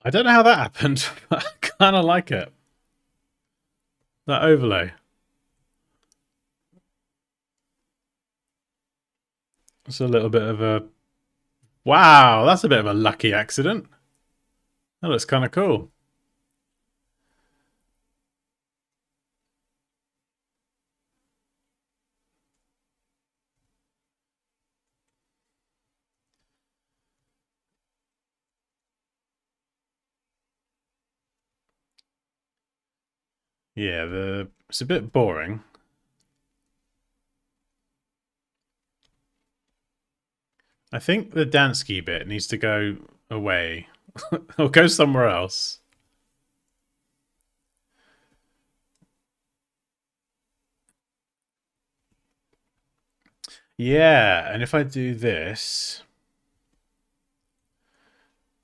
I don't know how that happened, but I kind of like it. That overlay. It's a little bit of a... Wow, that's a bit of a lucky accident. That looks kind of cool. Yeah, it's a bit boring. I think the Dansky bit needs to go away or go somewhere else. Yeah, and if I do this,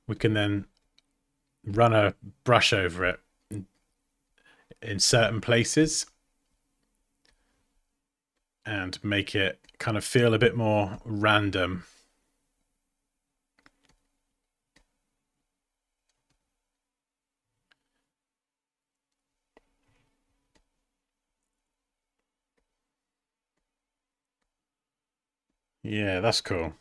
we can then run a brush over it in certain places and make it kind of feel a bit more random. Yeah, that's cool.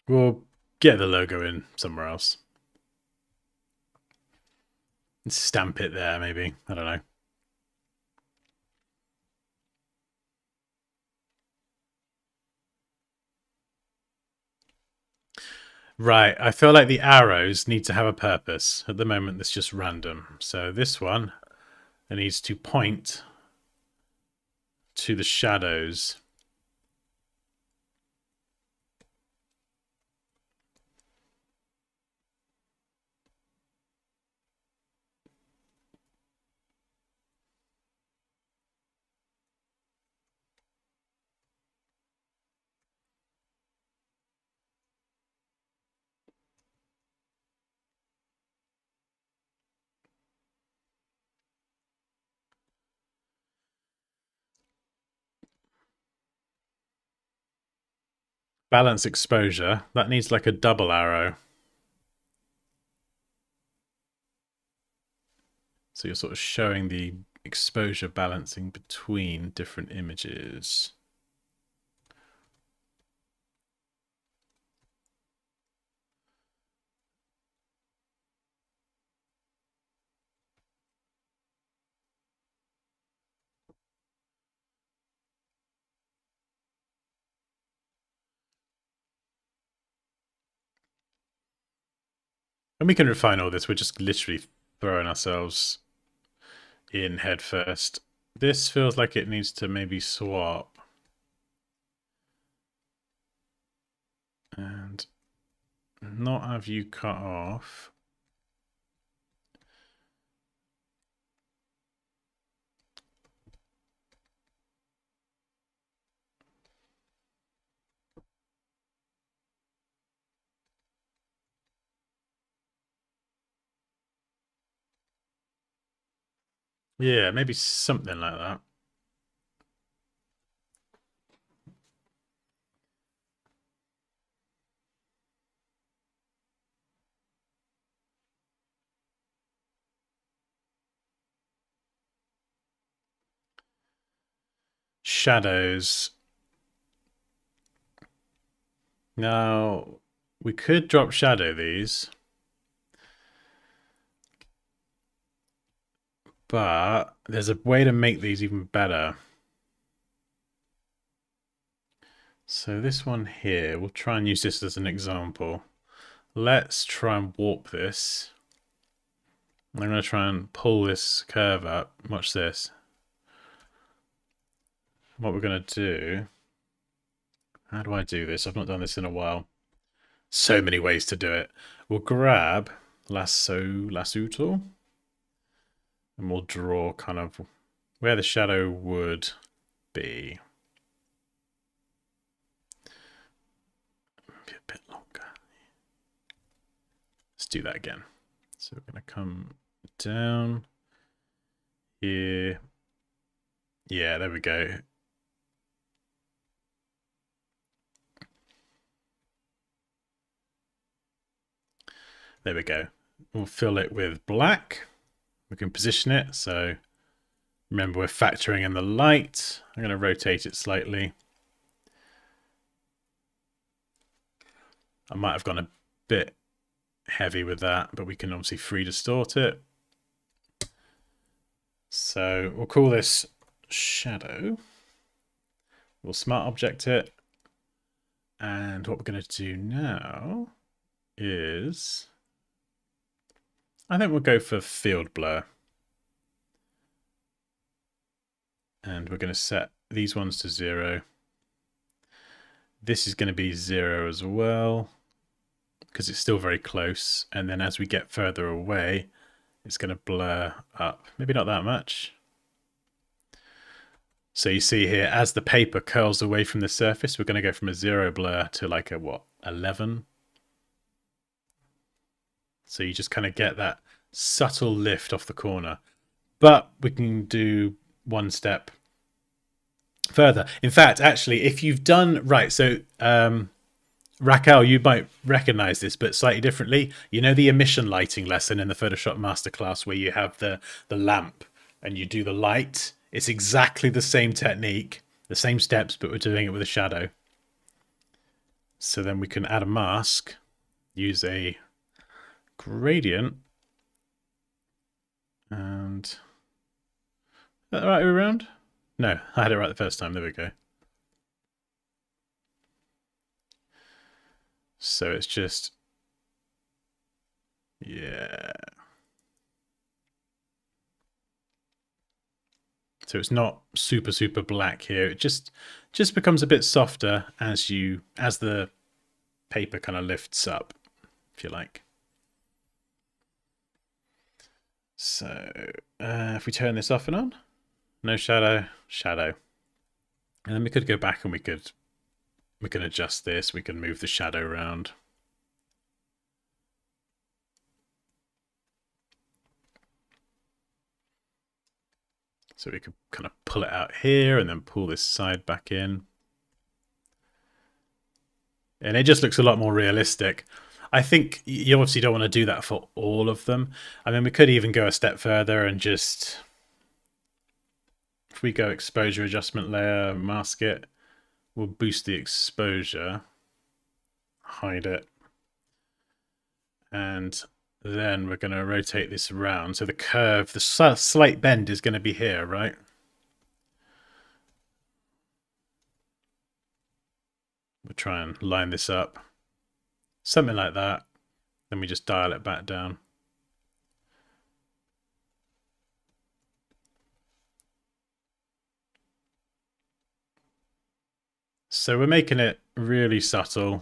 We'll get the logo in somewhere else. Stamp it there, maybe. I don't know. Right, I feel like the arrows need to have a purpose. At the moment, it's just random. So this one, it needs to point to the shadows. Balance exposure. That needs like a double arrow. So you're sort of showing the exposure balancing between different images. And we can refine all this. We're just literally throwing ourselves in head first. This feels like it needs to maybe swap. And not have you cut off. Yeah, maybe something like that. Shadows. Now, we could drop shadow these. But there's a way to make these even better. So this one here, we'll try and use this as an example. Let's try and warp this. I'm going to try and pull this curve up. Watch this. What we're going to do... How do I do this? I've not done this in a while. So many ways to do it. We'll grab lasso tool. And we'll draw kind of where the shadow would be. Be a bit longer. Let's do that again. So we're going to come down here. Yeah, there we go. There we go. We'll fill it with black. We can position it. So remember, we're factoring in the light. I'm going to rotate it slightly. I might have gone a bit heavy with that, but we can obviously free distort it. So we'll call this shadow. We'll smart object it. And what we're going to do now is, I think we'll go for field blur. And we're going to set these ones to 0. This is going to be 0 as well, because it's still very close. And then as we get further away, it's going to blur up. Maybe not that much. So you see here, as the paper curls away from the surface, we're going to go from a 0 blur to like a, what, 11? So you just kind of get that subtle lift off the corner. But we can do one step further. In fact, actually, if you've done... Right, so Raquel, you might recognize this, but slightly differently. You know the emission lighting lesson in the Photoshop Masterclass where you have the lamp and you do the light? It's exactly the same technique, the same steps, but we're doing it with a shadow. So then we can add a mask, use a gradient, and... Is that the right way around? No, I had it right the first time. There we go. So it's just... Yeah. So it's not super black here. It just becomes a bit softer as the paper kind of lifts up, if you like. So if we turn this off and on, no shadow, shadow. And then we could go back and we can adjust this. We can move the shadow around. So we could kind of pull it out here and then pull this side back in. And it just looks a lot more realistic. I think you obviously don't want to do that for all of them. I mean, we could even go a step further and just, if we go exposure adjustment layer, mask it, we'll boost the exposure, hide it. And then we're going to rotate this around. So the curve, the slight bend is going to be here, right? We'll try and line this up. Something like that. Then we just dial it back down. So we're making it really subtle.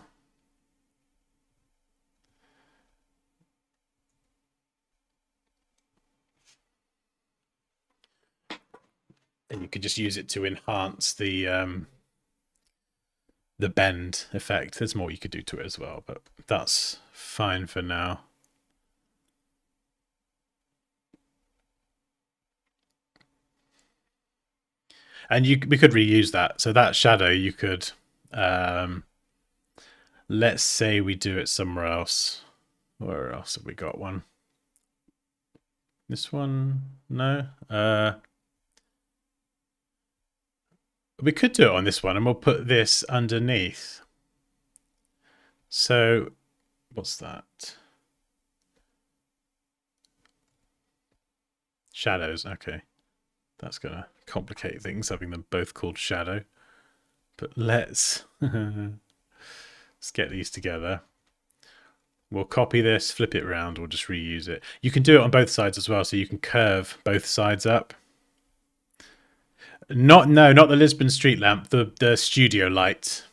And you could just use it to enhance the bend effect. There's more you could do to it as well, but that's fine for now. And we could reuse that. So that shadow you could, let's say we do it somewhere else. Where else have we got one? This one? No. We could do it on this one, and we'll put this underneath. So, what's that? Shadows, okay. That's going to complicate things, having them both called shadow. But let's get these together. We'll copy this, flip it around, we'll just reuse it. You can do it on both sides as well, so you can curve both sides up. Not the Lisbon street lamp, the studio light.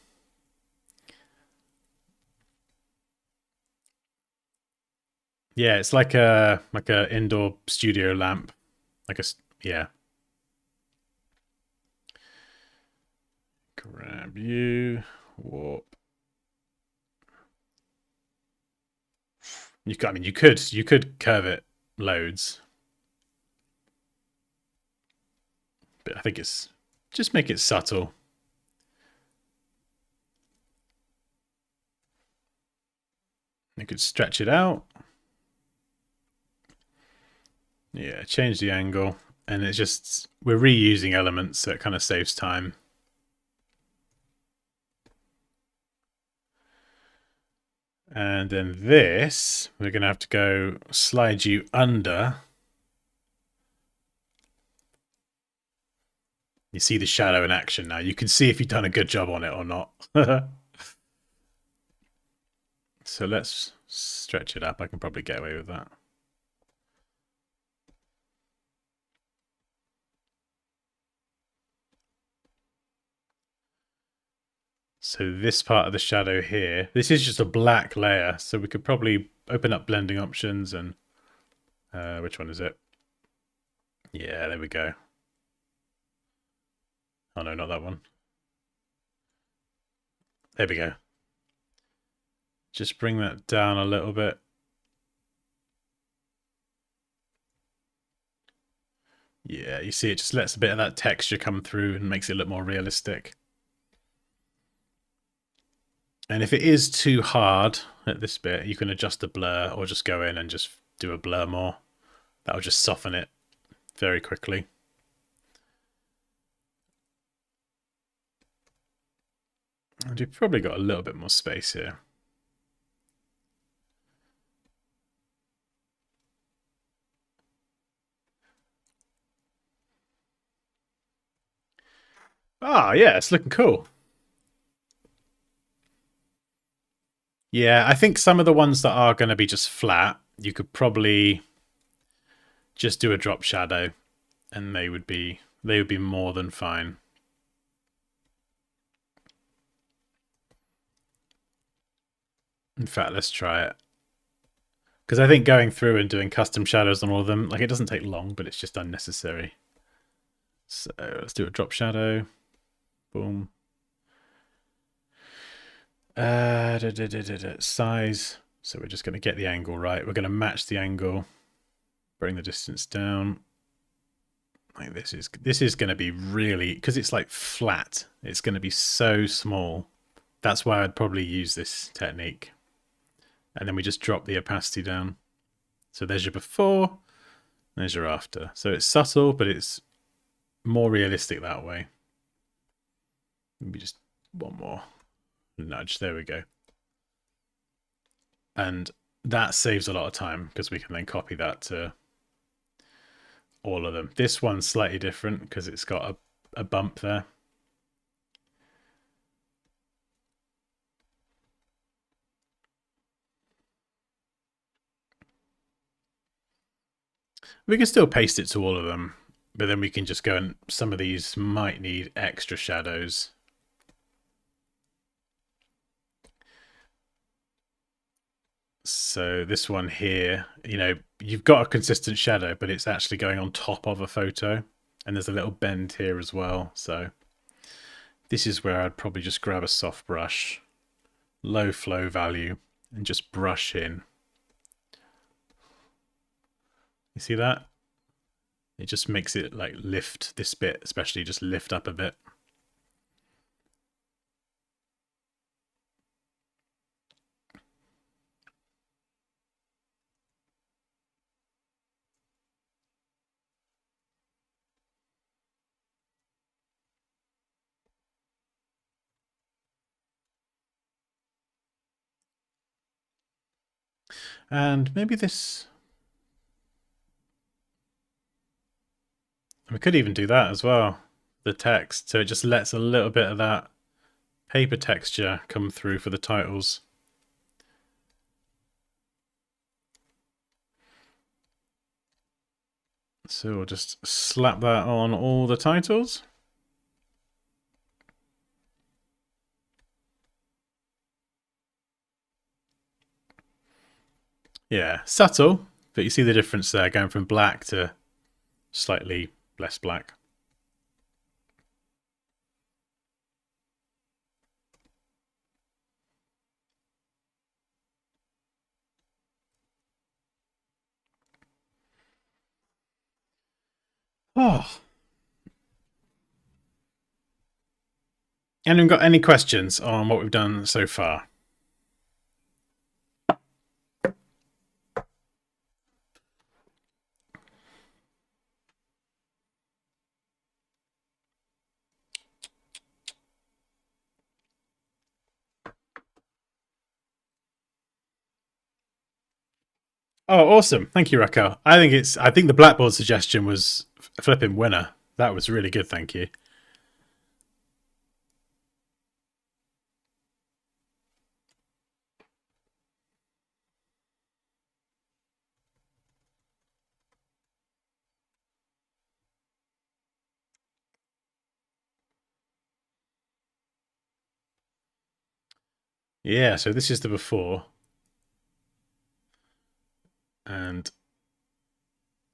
Yeah, it's like a indoor studio lamp. Yeah. Grab you, warp. You could curve it loads. But I think it's just make it subtle. You could stretch it out. Yeah, change the angle. And it's just, we're reusing elements, so it kind of saves time. And then this, we're going to have to go slide you under. You see the shadow in action now. You can see if you've done a good job on it or not. So let's stretch it up. I can probably get away with that. So this part of the shadow here, this is just a black layer. So we could probably open up blending options and which one is it? Yeah, there we go. Oh no, not that one. There we go. Just bring that down a little bit. Yeah, you see it just lets a bit of that texture come through and makes it look more realistic. And if it is too hard at this bit, you can adjust the blur or just go in and just do a blur more. That'll just soften it very quickly. And you've probably got a little bit more space here. Ah, yeah, it's looking cool. Yeah, I think some of the ones that are going to be just flat, you could probably just do a drop shadow and they would be They would be more than fine. In fact, let's try it. Because I think going through and doing custom shadows on all of them, like, it doesn't take long, but it's just unnecessary. So let's do a drop shadow. Boom. Size. So we're just going to get the angle right. We're going to match the angle. Bring the distance down. Like this is going to be really, because it's like flat. It's going to be so small. That's why I'd probably use this technique. And then we just drop the opacity down. So there's your before, there's your after. So it's subtle, but it's more realistic that way. Maybe just one more nudge. There we go. And that saves a lot of time because we can then copy that to all of them. This one's slightly different because it's got a bump there. We can still paste it to all of them, but then we can just go and some of these might need extra shadows. So this one here, you know, you've got a consistent shadow, but it's actually going on top of a photo. And there's a little bend here as well. So this is where I'd probably just grab a soft brush, low flow value, and just brush in. You see that? It just makes it like lift this bit, especially just lift up a bit. And maybe this... We could even do that as well, the text. So it just lets a little bit of that paper texture come through for the titles. So we'll just slap that on all the titles. Yeah, subtle, but you see the difference there, going from black to slightly less black. Oh. Anyone got any questions on what we've done so far? Oh, awesome. Thank you, Raquel. I think the blackboard suggestion was a flipping winner. That was really good, thank you. Yeah, so this is the before. And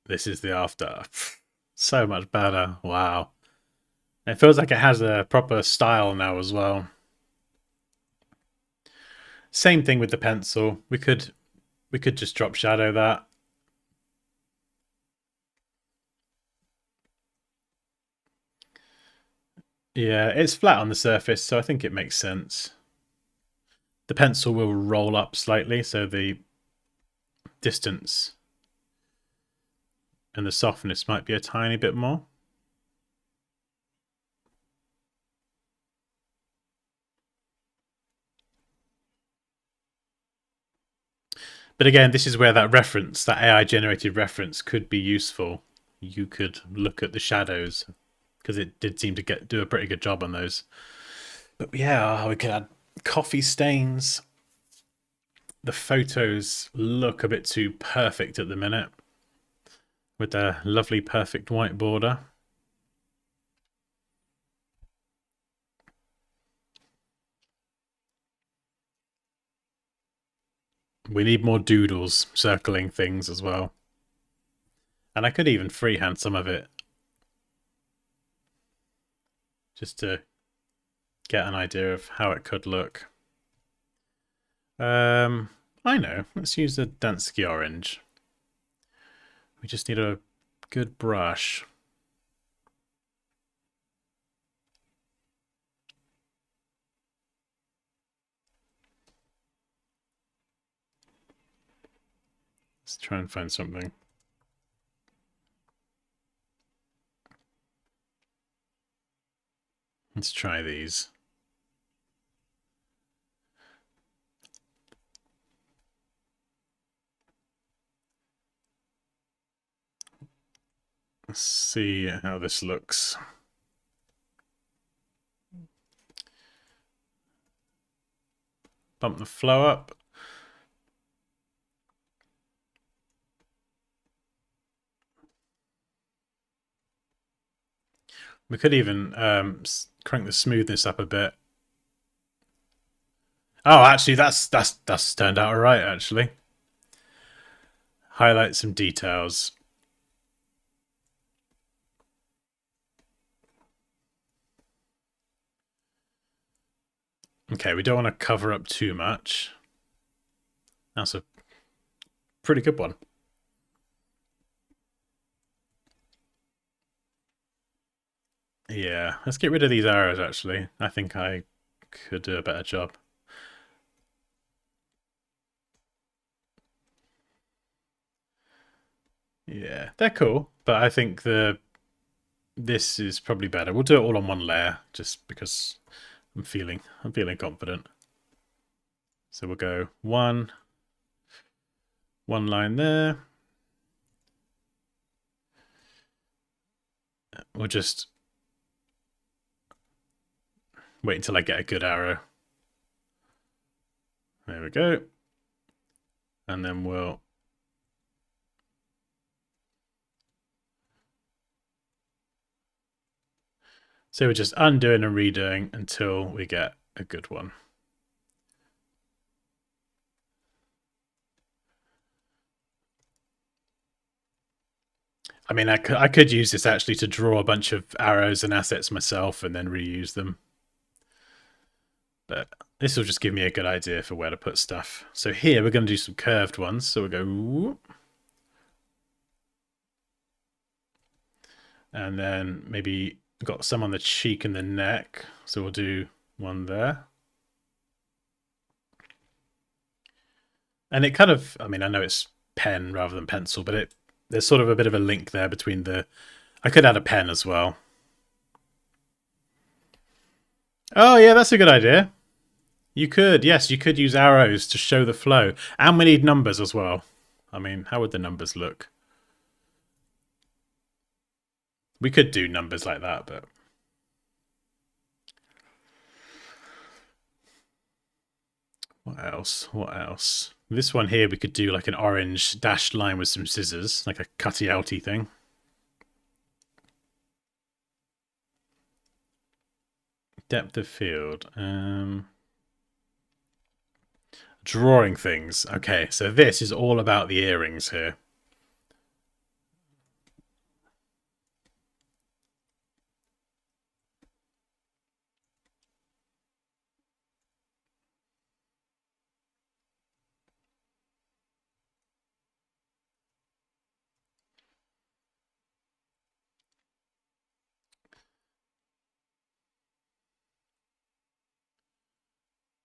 this is the after. So much better. Wow. It feels like it has a proper style now as well. Same thing with the pencil. We could just drop shadow that. Yeah, it's flat on the surface, so I think it makes sense. The pencil will roll up slightly, so the distance and the softness might be a tiny bit more. But again, this is where that reference, that AI generated reference, could be useful. You could look at the shadows because it did seem to do a pretty good job on those. But yeah, we could add coffee stains. The photos look a bit too perfect at the minute with their lovely perfect white border. We need more doodles circling things as well. And I could even freehand some of it, just to get an idea of how it could look. I know. Let's use the Dansky orange. We just need a good brush. Let's try and find something. Let's try these. Let's see how this looks. Bump the flow up. We could even crank the smoothness up a bit. Oh, actually, that's turned out all right. Actually, highlight some details. Okay, we don't want to cover up too much. That's a pretty good one. Yeah, let's get rid of these arrows, actually. I think I could do a better job. Yeah, they're cool, but I think this is probably better. We'll do it all on one layer, just because I'm feeling confident. So we'll go one line there. We'll just wait until I get a good arrow. There we go. And then we'll so we're just undoing and redoing until we get a good one. I mean, I could use this actually to draw a bunch of arrows and assets myself and then reuse them. But this will just give me a good idea for where to put stuff. So here we're going to do some curved ones. So we'll go whoop. And then maybe got some on the cheek and the neck. So we'll do one there. And it kind of, I mean, I know it's pen rather than pencil, but there's sort of a bit of a link there between the... I could add a pen as well. Oh, yeah, that's a good idea. You could, yes, you could use arrows to show the flow. And we need numbers as well. I mean, how would the numbers look? We could do numbers like that, but... What else? What else? This one here, we could do like an orange dashed line with some scissors, like a cutty-outy thing. Depth of field. Drawing things. Okay, so this is all about the earrings here.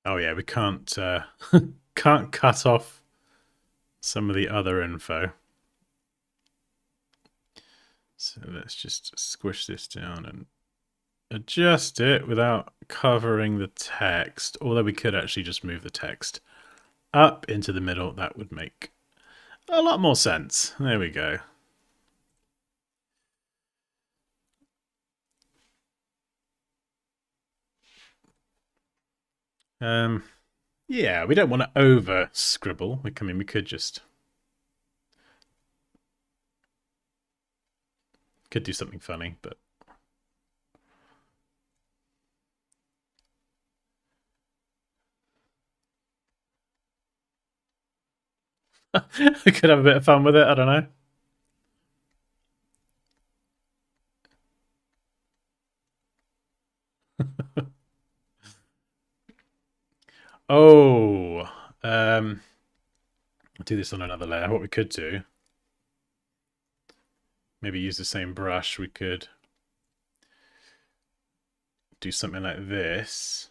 Oh yeah, we can't can't cut off some of the other info. So let's just squish this down and adjust it without covering the text. Although we could actually just move the text up into the middle. That would make a lot more sense. There we go. Yeah, we don't want to over scribble. I mean, we could just do something funny, but I could have a bit of fun with it. I don't know. Oh, I'll do this on another layer. What we could do, maybe use the same brush. We could do something like this.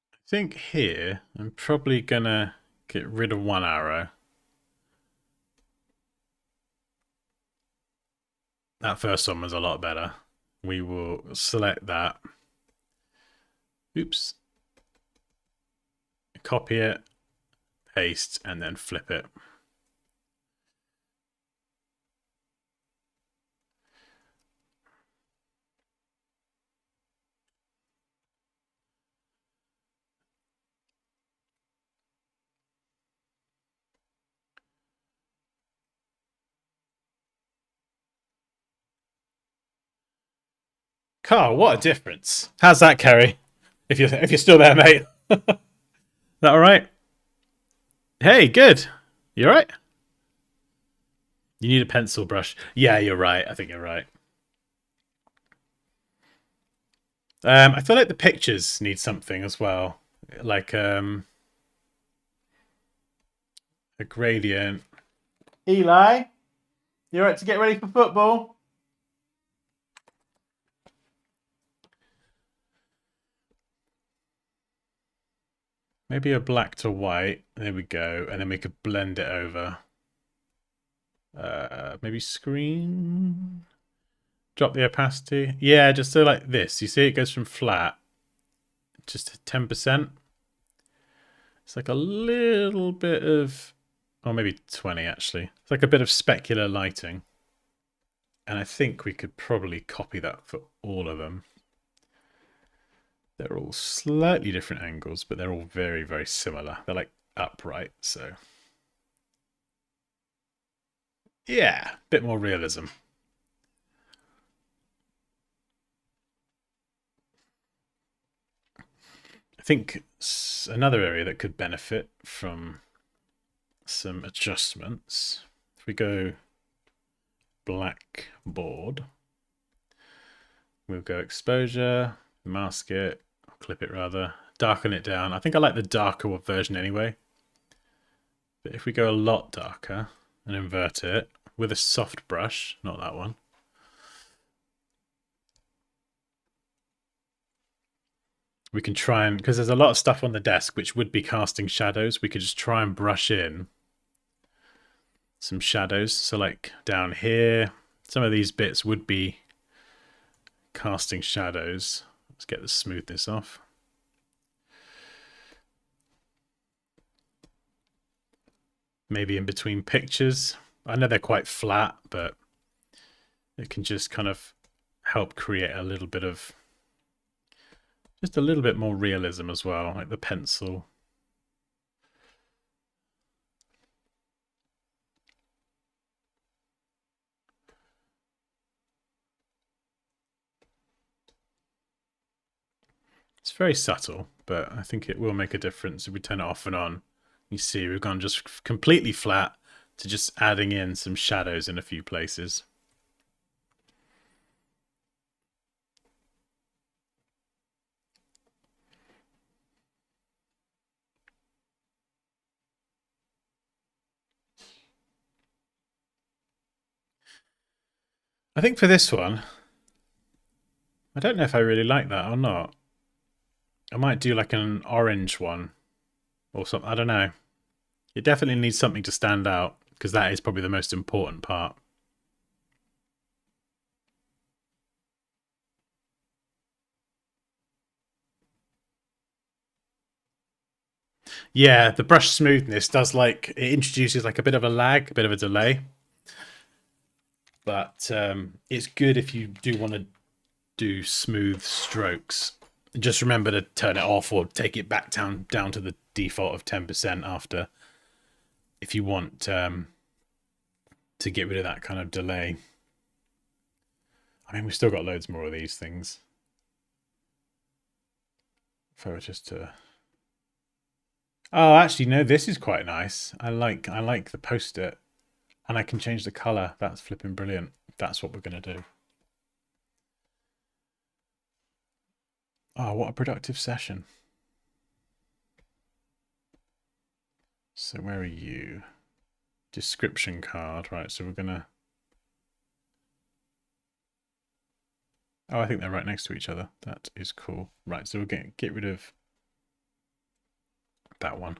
I think here I'm probably gonna get rid of one arrow. That first one was a lot better. We will select that. Oops. Copy it, paste, and then flip it. Carl, what a difference. How's that, Kerry? If you're still there, mate. That all right? Hey, good. You all right? You need a pencil brush. Yeah, you're right. I think you're right. I feel like the pictures need something as well, like a gradient. Eli, you all right to get ready for football? Maybe a black to white. There we go, and then we could blend it over. Maybe screen. Drop the opacity. Yeah, just so like this. You see, it goes from flat just 10%. It's like a little bit of, or maybe 20 actually. It's like a bit of specular lighting. And I think we could probably copy that for all of them. They're all slightly different angles, but they're all very, very similar. They're like upright, so. Yeah, a bit more realism. I think another area that could benefit from some adjustments. If we go blackboard, we'll go exposure, mask it, clip it rather, darken it down. I think I like the darker version anyway. But if we go a lot darker and invert it with a soft brush, not that one, we can try and, because there's a lot of stuff on the desk which would be casting shadows, we could just try and brush in some shadows. So like down here, some of these bits would be casting shadows. Let's get the smoothness off. Maybe in between pictures. I know they're quite flat, but it can just kind of help create a little bit of, just a little bit more realism as well, like the pencil. It's very subtle, but I think it will make a difference if we turn it off and on. You see, we've gone just completely flat to just adding in some shadows in a few places. I think for this one, I don't know if I really like that or not. I might do like an orange one or something. I don't know. It definitely needs something to stand out because that is probably the most important part. Yeah, the brush smoothness does like it introduces like a bit of a lag, a bit of a delay. But it's good if you do want to do smooth strokes. Just remember to turn it off or take it back down to the default of 10% after, if you want to get rid of that kind of delay. I mean, we've still got loads more of these things. If I were just to... Oh, actually, no, this is quite nice. I like the post-it. And I can change the color. That's flipping brilliant. That's what we're going to do. Oh, what a productive session. So where are you? Description card. Right, so we're going to... Oh, I think they're right next to each other. That is cool. Right, so we're going to get rid of that one.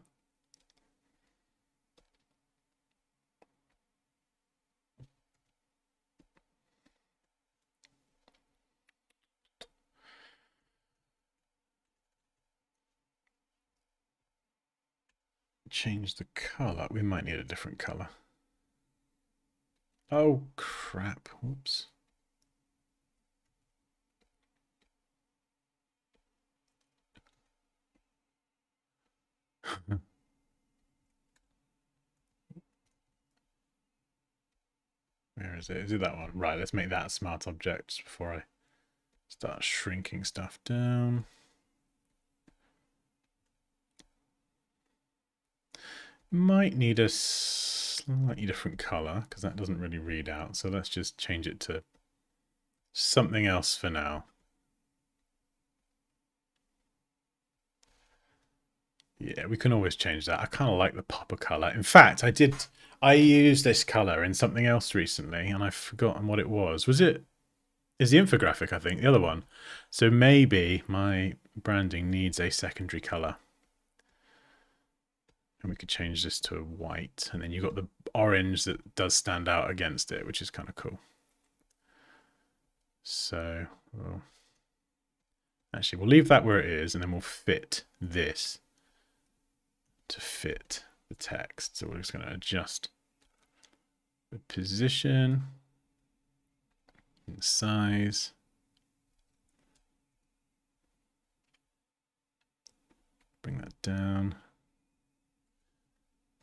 Change the color. We might need a different color. Oh, crap. Whoops. Where is it? Is it that one? Right, let's make that smart object before I start shrinking stuff down. Might need a slightly different color because that doesn't really read out. So let's just change it to something else for now. Yeah, we can always change that. I kind of like the popper color. In fact, I used this color in something else recently and I've forgotten what it was. Was it? Is the infographic, I think, the other one. So maybe my branding needs a secondary color. And we could change this to white. And then you've got the orange that does stand out against it, which is kind of cool. So, well, actually, we'll leave that where it is, and then we'll fit this to fit the text. So we're just going to adjust the position and size. Bring that down.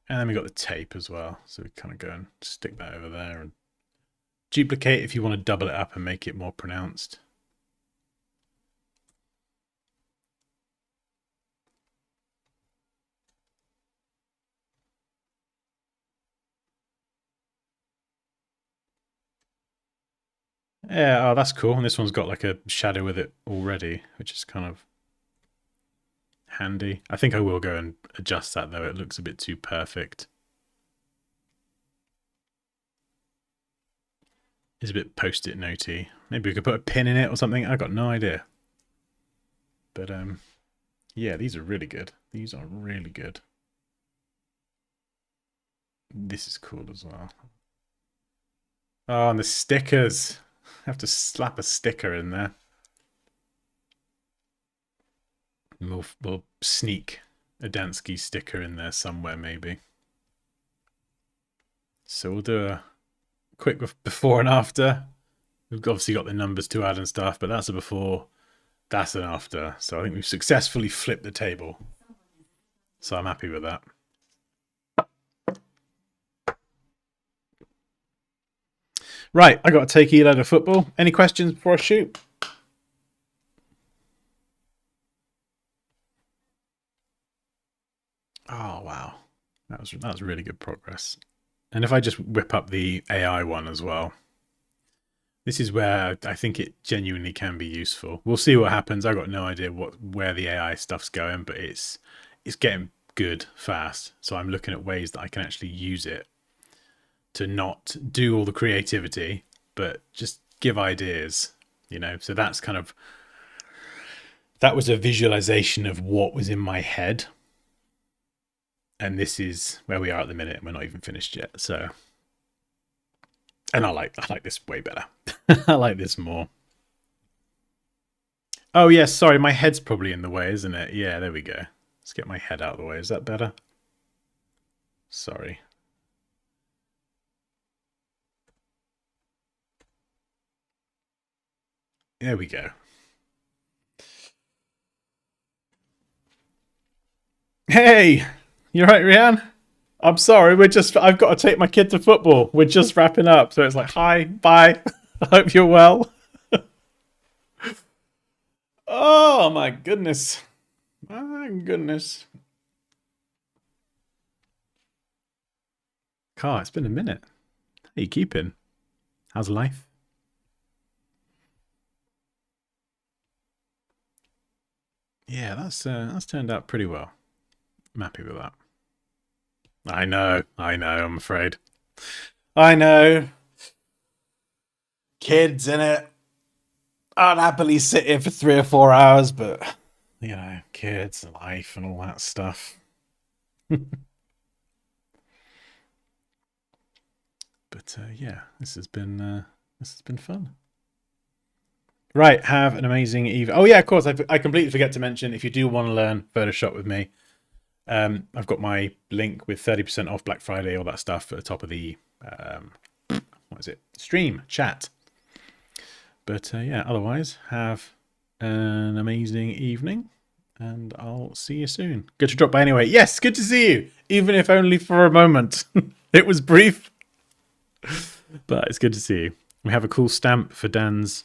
And then we got the tape as well. So we kind of go and stick that over there and duplicate if you want to double it up and make it more pronounced. Yeah, oh, that's cool. And this one's got like a shadow with it already, which is kind of handy. I think I will go and adjust that though. It looks a bit too perfect. It's a bit post-it notey. Maybe we could put a pin in it or something. I got no idea. But yeah, these are really good. These are really good. This is cool as well. Oh, and the stickers. I have to slap a sticker in there. We'll sneak a Dansky sticker in there somewhere, maybe. So we'll do a quick before and after. We've obviously got the numbers to add and stuff, but that's a before, that's an after. So I think we've successfully flipped the table. So I'm happy with that. Right, I got to take Eli to football. Any questions before I shoot? Oh wow, that was really good progress. And if I just whip up the AI one as well, this is where I think it genuinely can be useful. We'll see what happens. I got no idea where the AI stuff's going, but it's getting good fast. So I'm looking at ways that I can actually use it to not do all the creativity, but just give ideas, you know. So that's kind of, that was a visualization of what was in my head. And this is where we are at the minute, and we're not even finished yet. So, and I like this way better. I like this more. Oh yes, sorry, my head's probably in the way, isn't it? Yeah, there we go. Let's get my head out of the way. Is that better? Sorry. There we go. Hey, you right, Rianne? I'm sorry, I've got to take my kid to football. We're just wrapping up. So it's like, hi, bye. I hope you're well. Oh my goodness. My goodness. Car, it's been a minute. How you keeping? How's life? Yeah, that's turned out pretty well. I'm happy with that. I know, I'm afraid. I know. Kids in it. I'd happily sit here for 3 or 4 hours, but you know, kids and life and all that stuff. But yeah, this has been fun. Right, have an amazing evening. Oh yeah, of course, I completely forget to mention, if you do want to learn Photoshop with me, I've got my link with 30% off Black Friday, all that stuff at the top of the stream chat. But yeah, otherwise, have an amazing evening, and I'll see you soon. Good to drop by anyway. Yes, good to see you, even if only for a moment. It was brief, but it's good to see you. We have a cool stamp for Dan's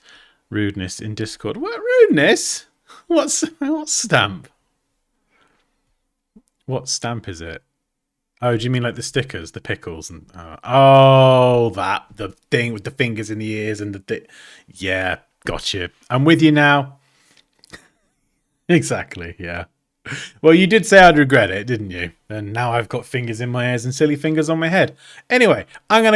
rudeness in Discord. What rudeness? What stamp? What stamp is it? Oh, do you mean like the stickers, the pickles, and the thing with the fingers in the ears and yeah, gotcha. I'm with you now. Exactly, yeah. Well, you did say I'd regret it, didn't you? And now I've got fingers in my ears and silly fingers on my head. Anyway, I'm gonna